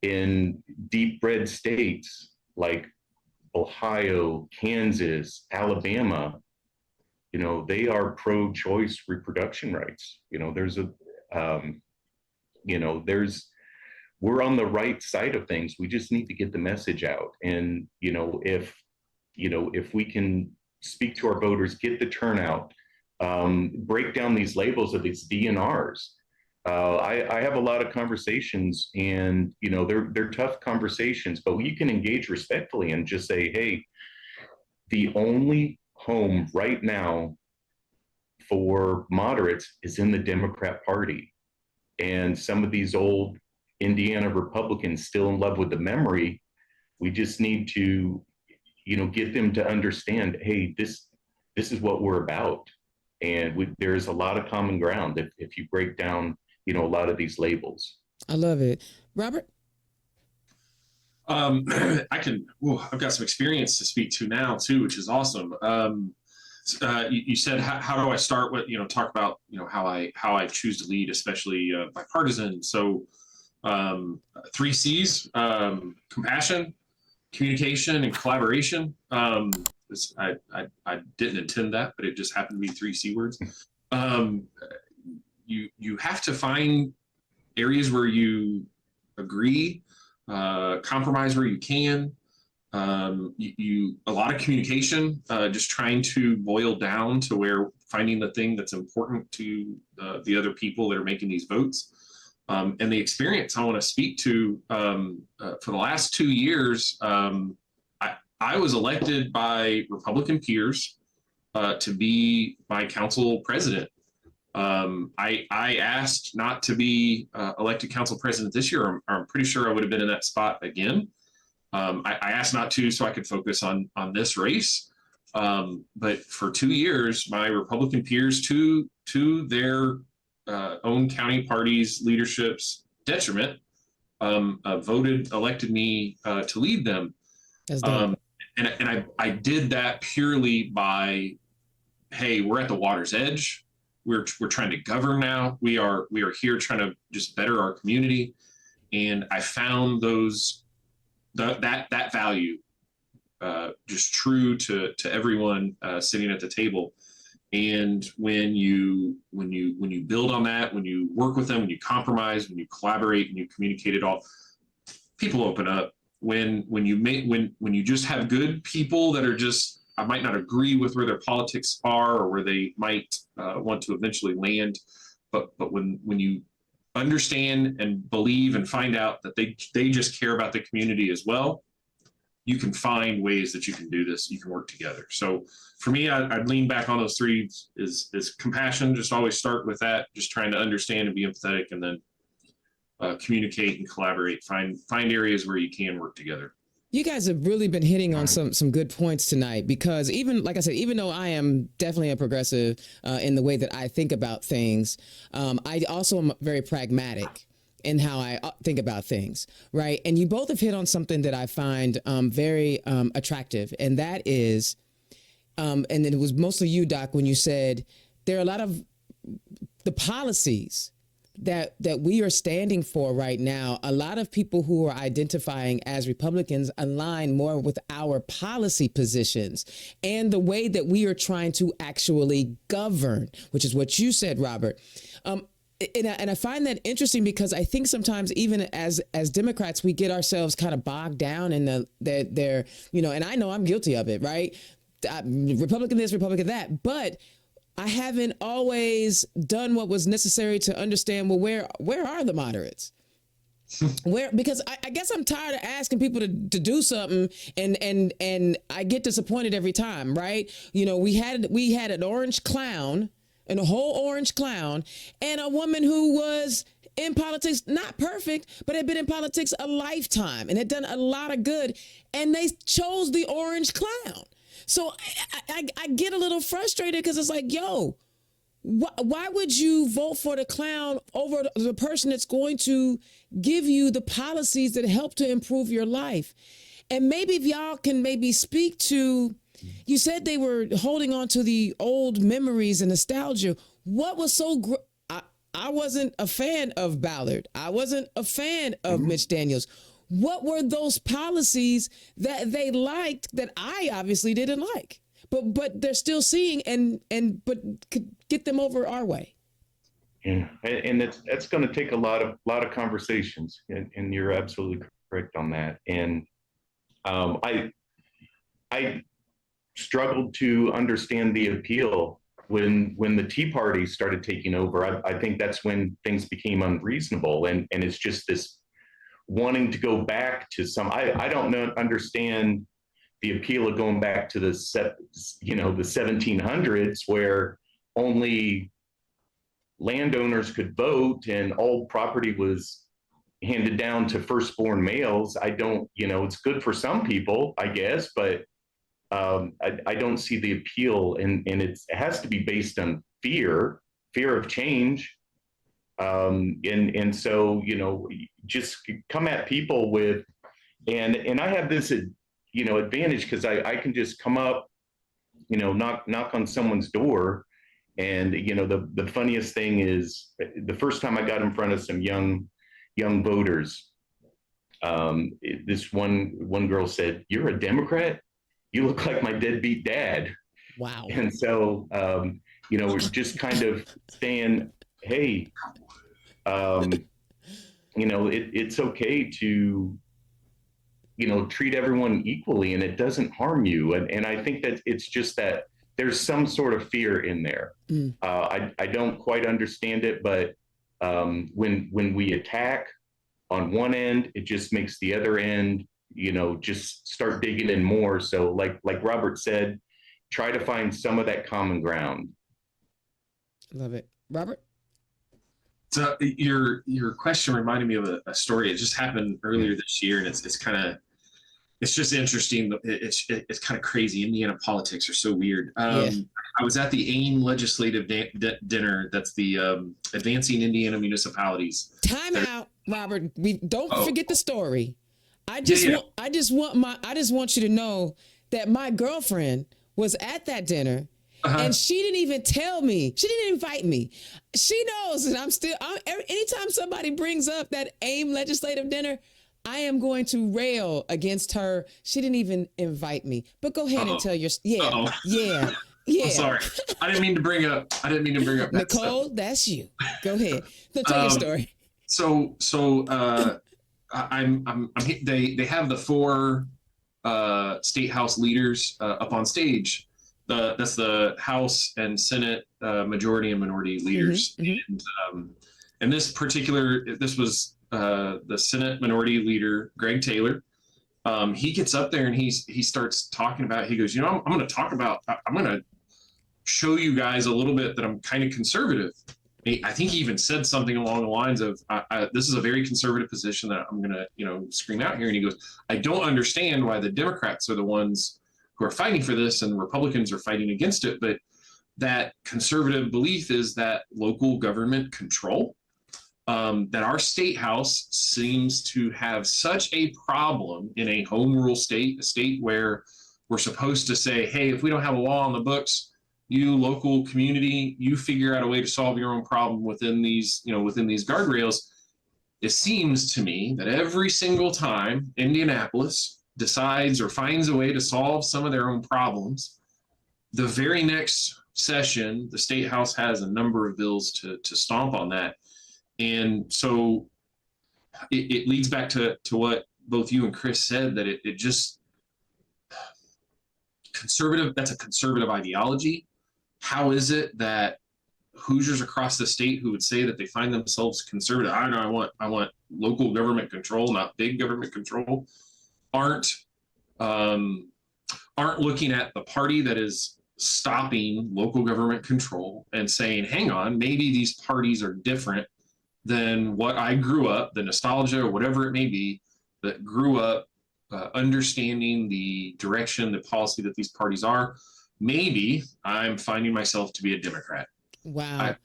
in deep red states like Ohio, Kansas, Alabama, they are pro-choice reproduction rights. We're on the right side of things. We just need to get the message out. And, if we can speak to our voters, get the turnout, break down these labels of these DNRs. I have a lot of conversations, and, they're tough conversations, but you can engage respectfully and just say, hey, the only home right now for moderates is in the Democrat Party. And some of these old Indiana Republicans still in love with the memory, we just need to, get them to understand, hey, this is what we're about. And there's a lot of common ground if you break down, a lot of these labels. I love it. Robert? I've got some experience to speak to now too, which is awesome. You said, how do I start with, talk about, how I choose to lead, especially bipartisan. So Three C's: compassion, communication, and collaboration. I didn't intend that, but it just happened to be three C words. You have to find areas where you agree, compromise where you can. A lot of communication, just trying to boil down to where finding the thing that's important to the other people that are making these votes. And the experience I want to speak to for the last 2 years, I was elected by Republican peers to be my council president. I asked not to be elected council president this year. I'm pretty sure I would have been in that spot again. I asked not to so I could focus on this race. But for 2 years, my Republican peers, to their own county parties' leadership's detriment, elected me to lead them. And I did that purely by, hey, we're at the water's edge. We're trying to govern now. We are here trying to just better our community. And I found that value just true to everyone sitting at the table. And when you build on that, when you work with them, when you compromise, when you collaborate, and you communicate it all, people open up. When you just have good people that are just, I might not agree with where their politics are or where they might want to eventually land, but when you understand and believe and find out that they just care about the community as well, you can find ways that you can do this. You can work together. So for me, I'd lean back on those three is compassion. Just always start with that. Just trying to understand and be empathetic, and then communicate and collaborate. Find areas where you can work together. You guys have really been hitting on some good points tonight, because even, like I said, even though I am definitely a progressive in the way that I think about things, I also am very pragmatic in how I think about things, right? And you both have hit on something that I find very attractive, and that is, and it was mostly you, Doc, when you said there are a lot of the policies that we are standing for right now. A lot of people who are identifying as Republicans align more with our policy positions and the way that we are trying to actually govern, which is what you said, Robert. And I find that interesting, because I think sometimes even as Democrats, we get ourselves kind of bogged down in their, and I know I'm guilty of it, right? Republican this, Republican that, but I haven't always done what was necessary to understand, well, where are the moderates? Because I guess I'm tired of asking people to do something and I get disappointed every time, right? We had an orange clown, and a whole orange clown, and a woman who was in politics, not perfect, but had been in politics a lifetime and had done a lot of good, and they chose the orange clown. So I get a little frustrated, because it's like, yo, why would you vote for the clown over the person that's going to give you the policies that help to improve your life? And maybe if y'all can maybe speak to, you said they were holding on to the old memories and nostalgia. What was so great? I wasn't a fan of Ballard. I wasn't a fan of Mitch Daniels. What were those policies that they liked that I obviously didn't like, but they're still seeing but could get them over our way? Yeah, and that's going to take a lot of conversations, and you're absolutely correct on that. And I struggled to understand the appeal when the Tea Party started taking over. I think that's when things became unreasonable, and it's just this wanting to go back to some, I don't understand the appeal of going back to the 1700s, where only landowners could vote and all property was handed down to firstborn males. It's good for some people, I guess, but I don't see the appeal, and it has to be based on fear of change. And so, just come at people with, and I have this, advantage, because I can just come up, knock on someone's door. And, the funniest thing is, the first time I got in front of some young young voters. This one girl said, "You're a Democrat? You look like my deadbeat dad." Wow. And so, we're just kind of saying, hey, it's okay to, treat everyone equally, and it doesn't harm you. And I think that it's just that there's some sort of fear in there. I don't quite understand it, but when we attack on one end, it just makes the other end, just start digging in more. So like Robert said, try to find some of that common ground. Love it. Robert? So your question reminded me of a story. It just happened earlier this year, and it's just interesting. It's kind of crazy. Indiana politics are so weird. I was at the AIM legislative dinner. That's the Advancing Indiana Municipalities. Time out, Robert. We don't forget the story. I just want you to know that my girlfriend was at that dinner. And she didn't even tell me. She didn't invite me. She knows that anytime somebody brings up that AIM legislative dinner, I am going to rail against her. She didn't even invite me. But go ahead and tell your yeah. I'm sorry. I didn't mean to bring up that Nicole, stuff. That's you. Go ahead. So tell your story. They have the four state house leaders up on stage. That's the House and Senate majority and minority leaders. And this was the Senate minority leader, Greg Taylor. He gets up there and he starts talking about, he goes, I'm going to show you guys a little bit that I'm kind of conservative. I think he even said something along the lines of, this is a very conservative position that I'm going to, scream out here. And he goes, I don't understand why the Democrats are the ones who are fighting for this and Republicans are fighting against it. But that conservative belief is that local government control, that our state house seems to have such a problem in a home rule state, a state where we're supposed to say, hey, if we don't have a law on the books, you local community, you figure out a way to solve your own problem within these guardrails. It seems to me that every single time Indianapolis decides or finds a way to solve some of their own problems, the very next session, the state house has a number of bills to stomp on that. And so it leads back to what both you and Chris said, that it just conservative, that's a conservative ideology. How is it that Hoosiers across the state who would say that they find themselves conservative, I don't know, I want local government control, not big government control, aren't looking at the party that is stopping local government control and saying, hang on, maybe these parties are different than what I grew up, the nostalgia or whatever it may be, that grew up understanding the direction, the policy that these parties are. Maybe I'm finding myself to be a Democrat. Wow.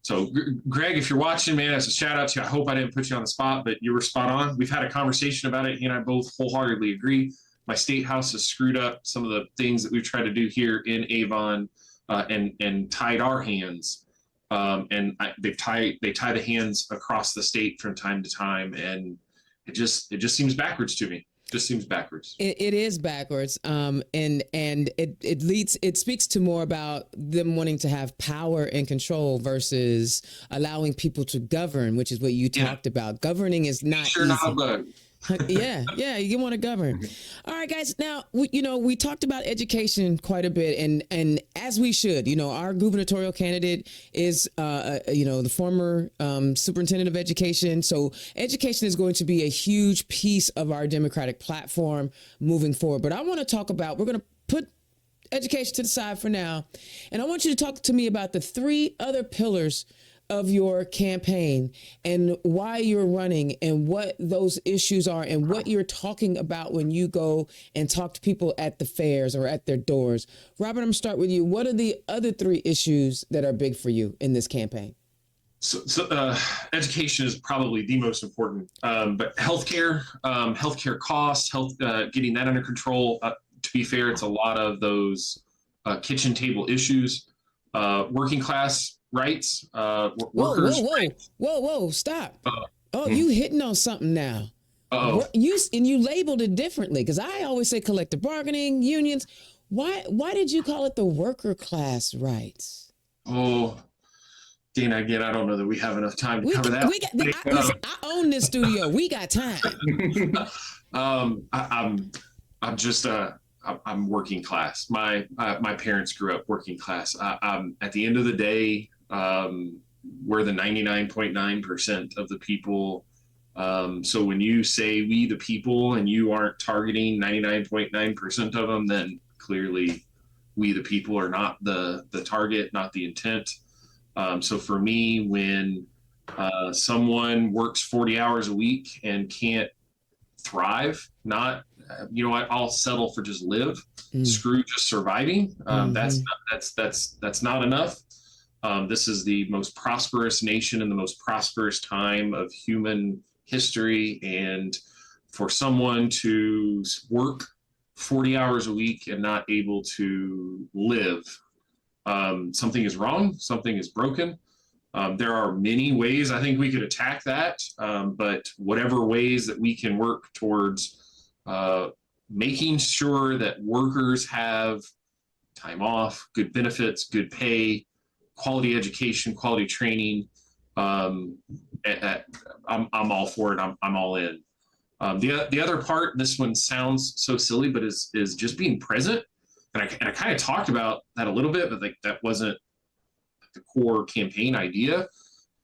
So Greg, if you're watching, man, as a shout out to you, I hope I didn't put you on the spot, but you were spot on. We've had a conversation about it. He and I both wholeheartedly agree. My state house has screwed up some of the things that we've tried to do here in Avon and tied our hands. They tie the hands across the state from time to time. And it just seems backwards to me. Just seems backwards. It is backwards. And it speaks to more about them wanting to have power and control versus allowing people to govern, which is what you talked about. Governing is not easy. Not a bug. Yeah, you want to govern. All right, guys. Now, we talked about education quite a bit, and as we should. Our gubernatorial candidate is, the former superintendent of education. So education is going to be a huge piece of our Democratic platform moving forward. But I want to talk about, we're going to put education to the side for now, and I want you to talk to me about the three other pillars of your campaign and why you're running and what those issues are and what you're talking about when you go and talk to people at the fairs or at their doors. Robert, I'm gonna start with you. What are the other three issues that are big for you in this campaign? So education is probably the most important, but healthcare costs, getting that under control. To be fair, it's a lot of those kitchen table issues, working class rights, workers. Whoa, stop. Oh, you hitting on something now. Oh, You labeled it differently, because I always say collective bargaining, unions. Why did you call it the worker class rights? oh, Dana, again, I don't know that we have enough time to cover that. Listen, I own this studio. We got time. I'm just I'm working class. My parents grew up working class. At the end of the day, we're the 99.9% of the people. So when you say we the people and you aren't targeting 99.9% of them, then clearly we the people are not the target, not the intent. So for me, when someone works 40 hours a week and can't thrive, not, you know what, I'll settle for just live, screw just surviving. That's not enough. This is the most prosperous nation in the most prosperous time of human history. And for someone to work 40 hours a week and not able to live, something is wrong, something is broken. There are many ways I think we could attack that, but whatever ways that we can work towards making sure that workers have time off, good benefits, good pay, quality education, quality training, I'm all for it. I'm all in. The other part, this one sounds so silly, but is just being present. And I kind of talked about that a little bit, but like that wasn't the core campaign idea.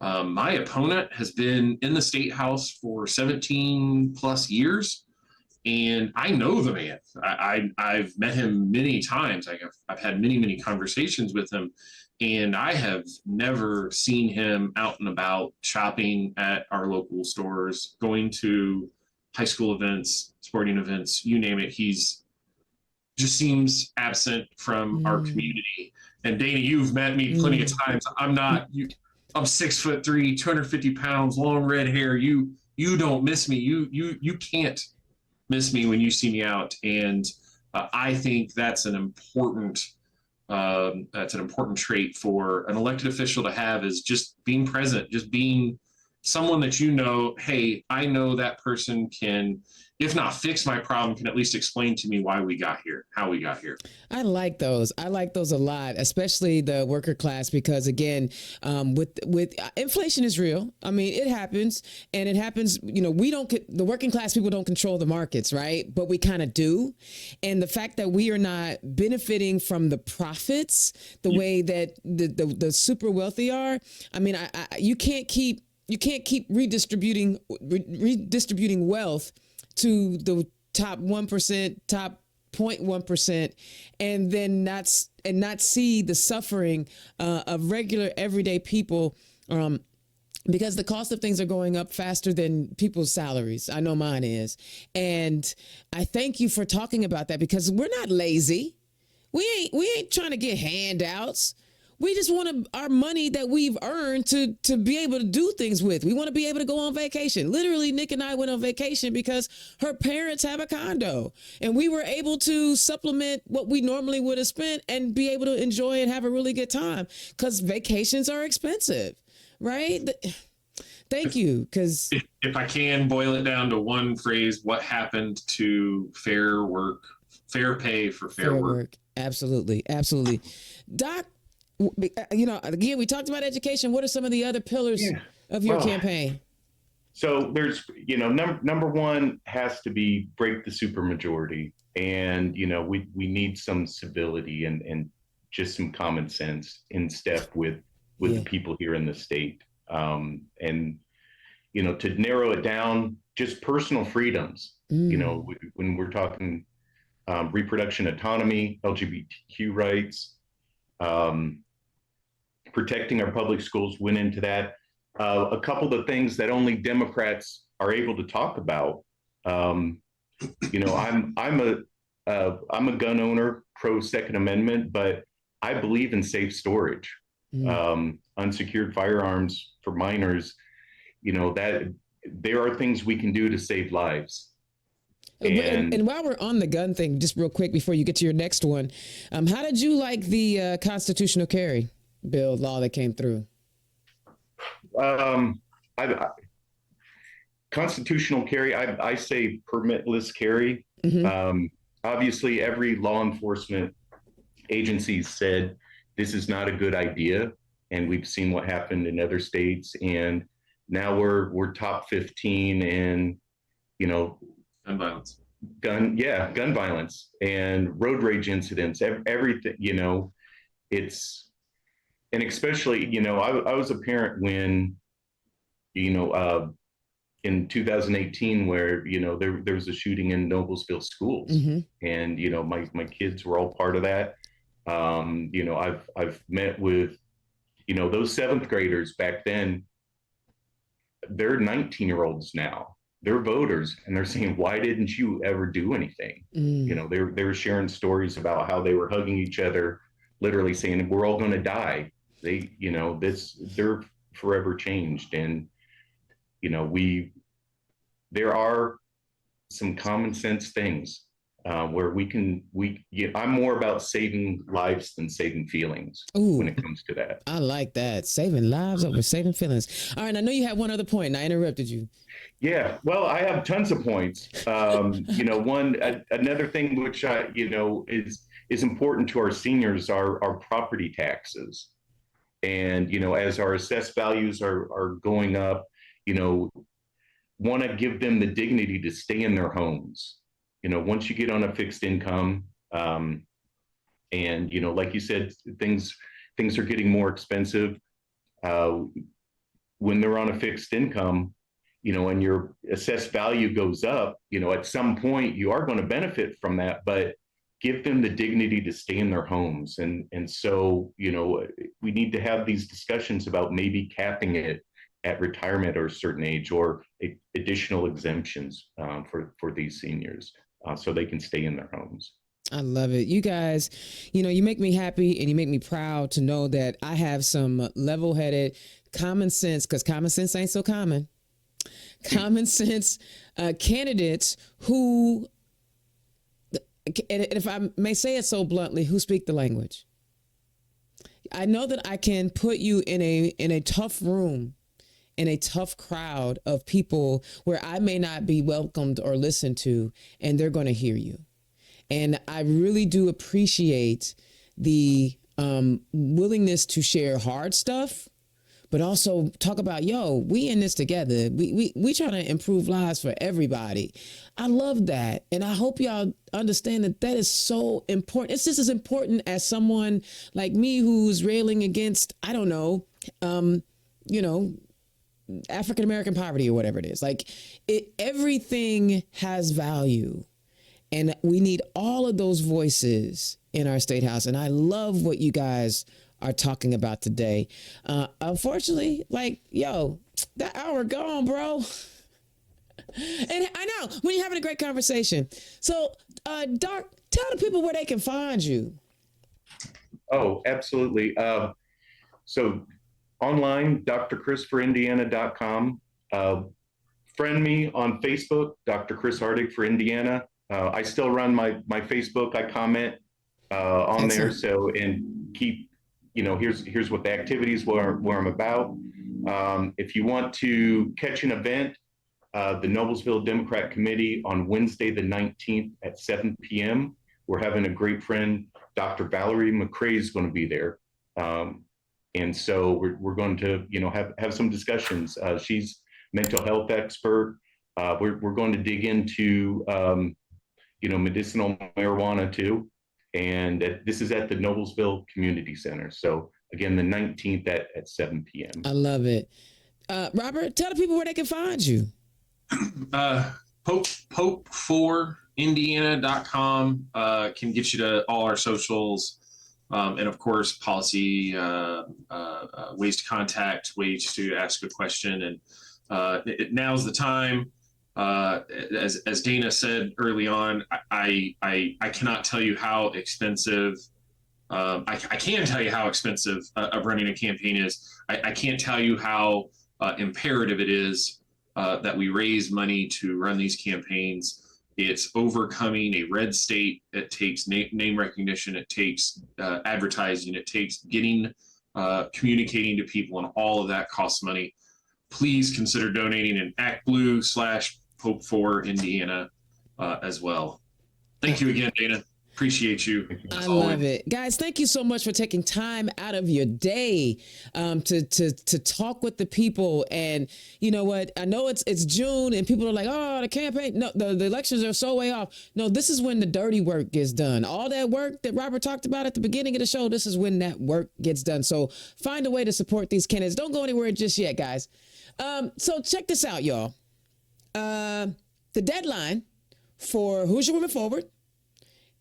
My opponent has been in the state house for 17 plus years, and I know the man. I've met him many times. I've had many conversations with him, and I have never seen him out and about shopping at our local stores, going to high school events, sporting events, you name it. He's just seems absent from our community. And Dana, you've met me plenty of times. I'm 6'3", 250 pounds, long red hair. You don't miss me. You can't miss me when you see me out. And I think that's an important trait for an elected official to have, is just being present, just being someone that, you know, hey, I know that person can, if not fix my problem, can at least explain to me why we got here, how we got here. I like those. I like those a lot, especially the worker class, because again, with inflation is real. I mean, it happens, and it happens. You know, the working class people don't control the markets, right? But we kind of do, and the fact that we are not benefiting from the profits the way that the super wealthy are. I mean, you can't keep redistributing wealth to the top 1%, top 0.1%, and then not see the suffering of regular everyday people, because the cost of things are going up faster than people's salaries. I know mine is. And I thank you for talking about that, because we're not lazy. We ain't trying to get handouts. We just want our money that we've earned to be able to do things with. We want to be able to go on vacation. Literally, Nick and I went on vacation because her parents have a condo, and we were able to supplement what we normally would have spent and be able to enjoy and have a really good time, because vacations are expensive, right? Thank you. Because if I can boil it down to one phrase, what happened to fair pay for fair work? Absolutely. Doc, you know, again, we talked about education. What are some of the other pillars of your campaign? So there's, you know, number one has to be break the supermajority. And, you know, we need some civility and just some common sense in step with the people here in the state. And, you know, to narrow it down, just personal freedoms, you know, when we're talking reproduction autonomy, LGBTQ rights, protecting our public schools went into that. A couple of things that only Democrats are able to talk about. You know, I'm a gun owner, pro Second Amendment, but I believe in safe storage, unsecured firearms for minors. You know, that there are things we can do to save lives. And while we're on the gun thing, just real quick before you get to your next one, how did you like the constitutional carry law that came through? Constitutional carry, I say permitless carry. Mm-hmm. Obviously, every law enforcement agency said this is not a good idea, and we've seen what happened in other states. And now we're top 15 in, you know, gun violence, gun violence and road rage incidents. Everything, it's and especially, I was a parent when, in 2018 where there was a shooting in Noblesville schools, Mm-hmm. and my kids were all part of that. I've met with those seventh graders back then. They're 19-year-olds now. They're voters, and they're saying, "Why didn't you ever do anything?" They were sharing stories about how they were hugging each other, literally saying, "We're all going to die." They're forever changed, and there are some common sense things where I'm more about saving lives than saving feelings. Ooh, when it comes to that. I like that. Saving lives over saving feelings. All right, I know you had one other point, and I interrupted you. Yeah, well, I have tons of points. Another thing which is important to our seniors are property taxes, and as our assessed values are going up, want to give them the dignity to stay in their homes. Once you get on a fixed income, and like you said, things are getting more expensive. When they're on a fixed income, and your assessed value goes up, at some point you are going to benefit from that, but give them the dignity to stay in their homes. And so, we need to have these discussions about maybe capping it at retirement or a certain age, or additional exemptions for these seniors, so they can stay in their homes. I love it. You guys, you make me happy and you make me proud to know that I have some level-headed common sense, because common sense ain't so common. Common sense candidates who, and if I may say it so bluntly, who speak the language. I know that I can put you in a tough room, in a tough crowd of people where I may not be welcomed or listened to, and they're going to hear you. And I really do appreciate the willingness to share hard stuff, but also talk about, we in this together. We trying to improve lives for everybody. I love that. And I hope y'all understand that is so important. It's just as important as someone like me who's railing against, I don't know, African-American poverty or whatever it is. Everything has value. And we need all of those voices in our state house. And I love what you guys are talking about today. Unfortunately, that hour gone, bro. And I know when you're having a great conversation. So, Doc, tell the people where they can find you. Oh, absolutely. So online, drchrisforindiana.com. Friend me on Facebook, Dr. Chris Hartig for Indiana. I still run my Facebook. I comment on Excellent. there. So, and keep, here's what the activities where I'm about. If you want to catch an event, the Noblesville Democrat Committee on Wednesday, the 19th at 7 p.m. We're having a great friend, Dr. Valerie McCrae is going to be there. And so we're going to, have some discussions. She's mental health expert. We're going to dig into, medicinal marijuana too. And this is at the Noblesville Community Center. So again, the 19th at 7 p.m. I love it. Robert, tell the people where they can find you. Pope4Indiana.com can get you to all our socials. And of course, policy, ways to contact, ways to ask a question. And now's the time. As Dana said early on, I cannot tell you how expensive. I can tell you how expensive running a campaign is. I can't tell you how imperative it is that we raise money to run these campaigns. It's overcoming a red state. It takes name recognition. It takes advertising. It takes communicating to people, and all of that costs money. please consider donating in ActBlue/Pope4Indiana as well. Thank you again, Dana. Appreciate you. I love it. Guys, thank you so much for taking time out of your day to talk with the people. And you know what? I know it's June and people are like, oh, the campaign. No, the elections are so way off. No, this is when the dirty work gets done. All that work that Robert talked about at the beginning of the show, this is when that work gets done. So find a way to support these candidates. Don't go anywhere just yet, guys. So check this out, y'all. The deadline for Hoosier Women Forward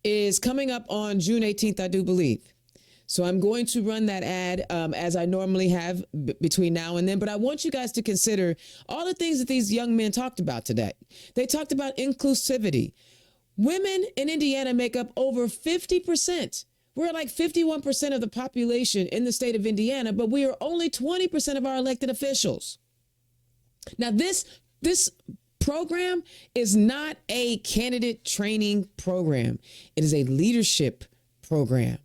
is coming up on June 18th, I do believe. So I'm going to run that ad as I normally have between now and then. But I want you guys to consider all the things that these young men talked about today. They talked about inclusivity. Women in Indiana make up over 50%. We're like 51% of the population in the state of Indiana, but we are only 20% of our elected officials. Now, this program is not a candidate training program. It is a leadership program.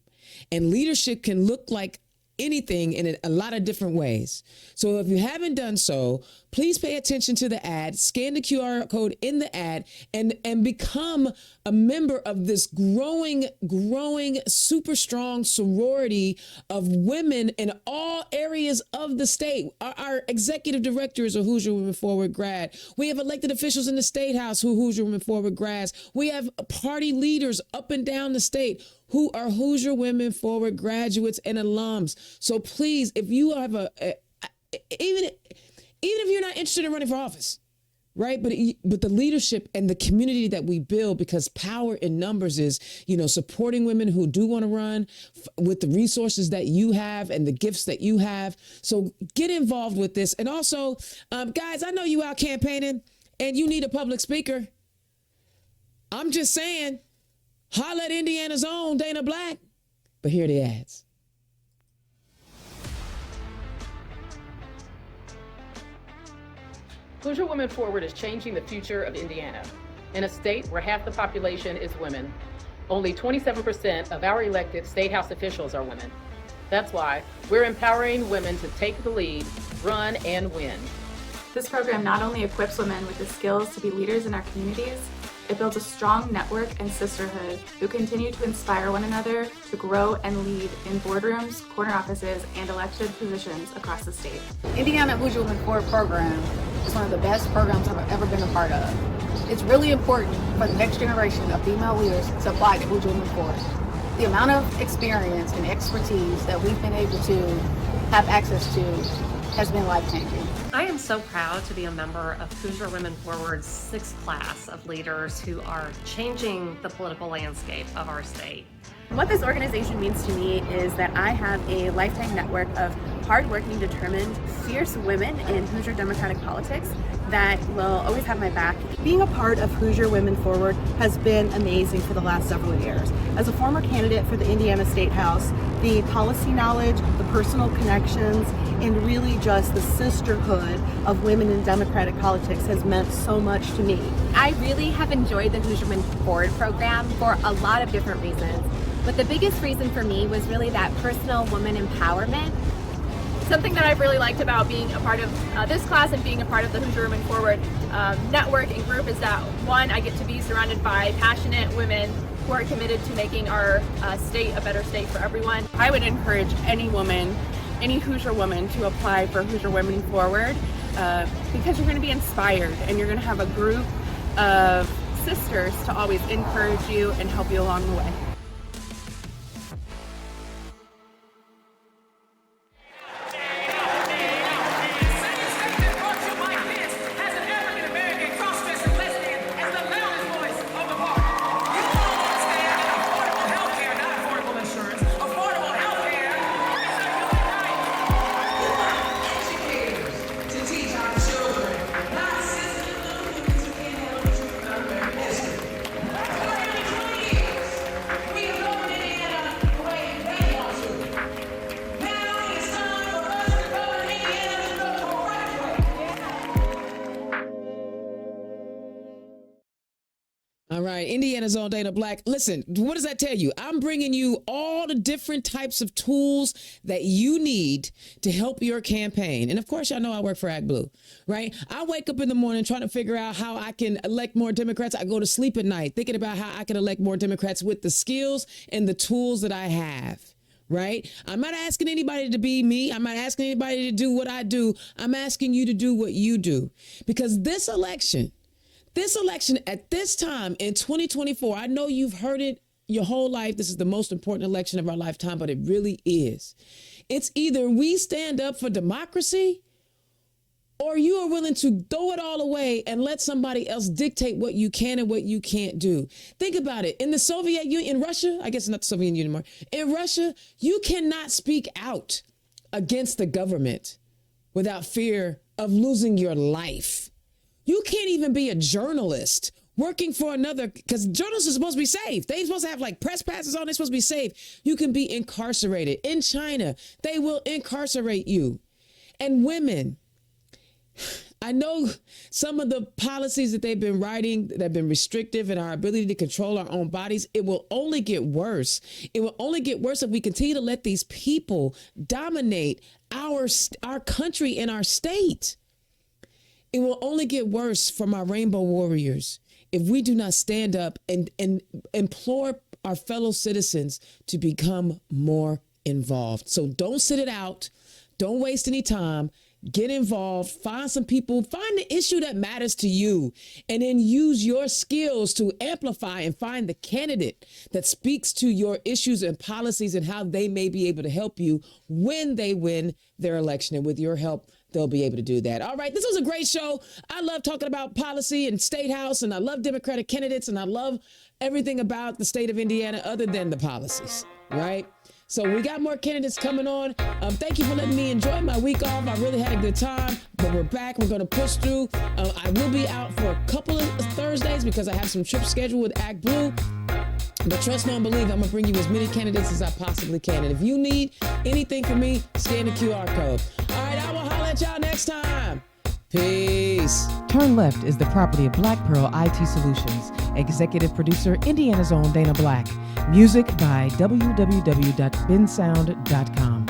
And leadership can look like anything in a lot of different ways. So if you haven't done so, please pay attention to the ad, scan the QR code in the ad, and become a member of this growing, super strong sorority of women in all areas of the state. Our executive director is a Hoosier Women Forward grad. We have elected officials in the State House who are Hoosier Women Forward grads. We have party leaders up and down the state who are Hoosier Women Forward graduates and alums. So please, if you have even if you're not interested in running for office, right? But the leadership and the community that we build, because power in numbers is, supporting women who do want to run with the resources that you have and the gifts that you have. So get involved with this. And also, guys, I know you out campaigning and you need a public speaker. I'm just saying, holla at Indiana's own Dana Black. But here are the ads. Hoosier Women Forward is changing the future of Indiana. In a state where half the population is women, only 27% of our elected state house officials are women. That's why we're empowering women to take the lead, run, and win. This program not only equips women with the skills to be leaders in our communities, it builds a strong network and sisterhood who continue to inspire one another to grow and lead in boardrooms, corner offices, and elected positions across the state. Indiana Hoosier Women Forward program is one of the best programs I've ever been a part of. It's really important for the next generation of female leaders to apply to Hoosier Women Forward. The amount of experience and expertise that we've been able to have access to has been life-changing. I am so proud to be a member of Hoosier Women Forward's 6th class of leaders who are changing the political landscape of our state. What this organization means to me is that I have a lifetime network of hardworking, determined, fierce women in Hoosier Democratic politics that will always have my back. Being a part of Hoosier Women Forward has been amazing for the last several years. As a former candidate for the Indiana State House, the policy knowledge, the personal connections, and really just the sisterhood of women in Democratic politics has meant so much to me. I really have enjoyed the Hoosier Women Forward program for a lot of different reasons. But the biggest reason for me was really that personal woman empowerment. Something that I've really liked about being a part of this class and being a part of the Hoosier Women Forward network and group is that, one, I get to be surrounded by passionate women who are committed to making our state a better state for everyone. I would encourage any woman, any Hoosier woman, to apply for Hoosier Women Forward because you're going to be inspired and you're going to have a group of sisters to always encourage you and help you along the way. All right, Indiana's own Dana Black. Listen, what does that tell you? I'm bringing you all the different types of tools that you need to help your campaign. And of course, y'all know I work for ActBlue, right? I wake up in the morning trying to figure out how I can elect more Democrats. I go to sleep at night thinking about how I can elect more Democrats with the skills and the tools that I have. Right? I'm not asking anybody to be me. I'm not asking anybody to do what I do. I'm asking you to do what you do. Because this election at this time in 2024, I know you've heard it your whole life. This is the most important election of our lifetime, but it really is. It's either we stand up for democracy or you are willing to throw it all away and let somebody else dictate what you can and what you can't do. Think about it. In the Soviet Union, in Russia, I guess not the Soviet Union anymore. In Russia, you cannot speak out against the government without fear of losing your life. You can't even be a journalist working for another, because journalists are supposed to be safe. They're supposed to have like press passes on. They're supposed to be safe. You can be incarcerated. In China, they will incarcerate you. And women, I know some of the policies that they've been writing that have been restrictive in our ability to control our own bodies. It will only get worse. It will only get worse if we continue to let these people dominate our country and our state. It will only get worse for my rainbow warriors if we do not stand up and implore our fellow citizens to become more involved. So don't sit it out. Don't waste any time. Get involved, find some people, find the issue that matters to you, and then use your skills to amplify and find the candidate that speaks to your issues and policies and how they may be able to help you when they win their election. And with your help, they'll be able to do that. All right, this was a great show. I love talking about policy and state house, and I love Democratic candidates, and I love everything about the state of Indiana other than the policies, right? So we got more candidates coming on. Thank you for letting me enjoy my week off. I really had a good time, but we're back. We're going to push through. I will be out for a couple of Thursdays because I have some trips scheduled with ActBlue. But trust, know, and believe I'm going to bring you as many candidates as I possibly can. And if you need anything from me, scan the QR code. All right, I will holler at y'all next time. Peace. Turn Left is the property of Black Pearl IT Solutions. Executive producer, Indiana's own Dana Black. Music by www.bensound.com.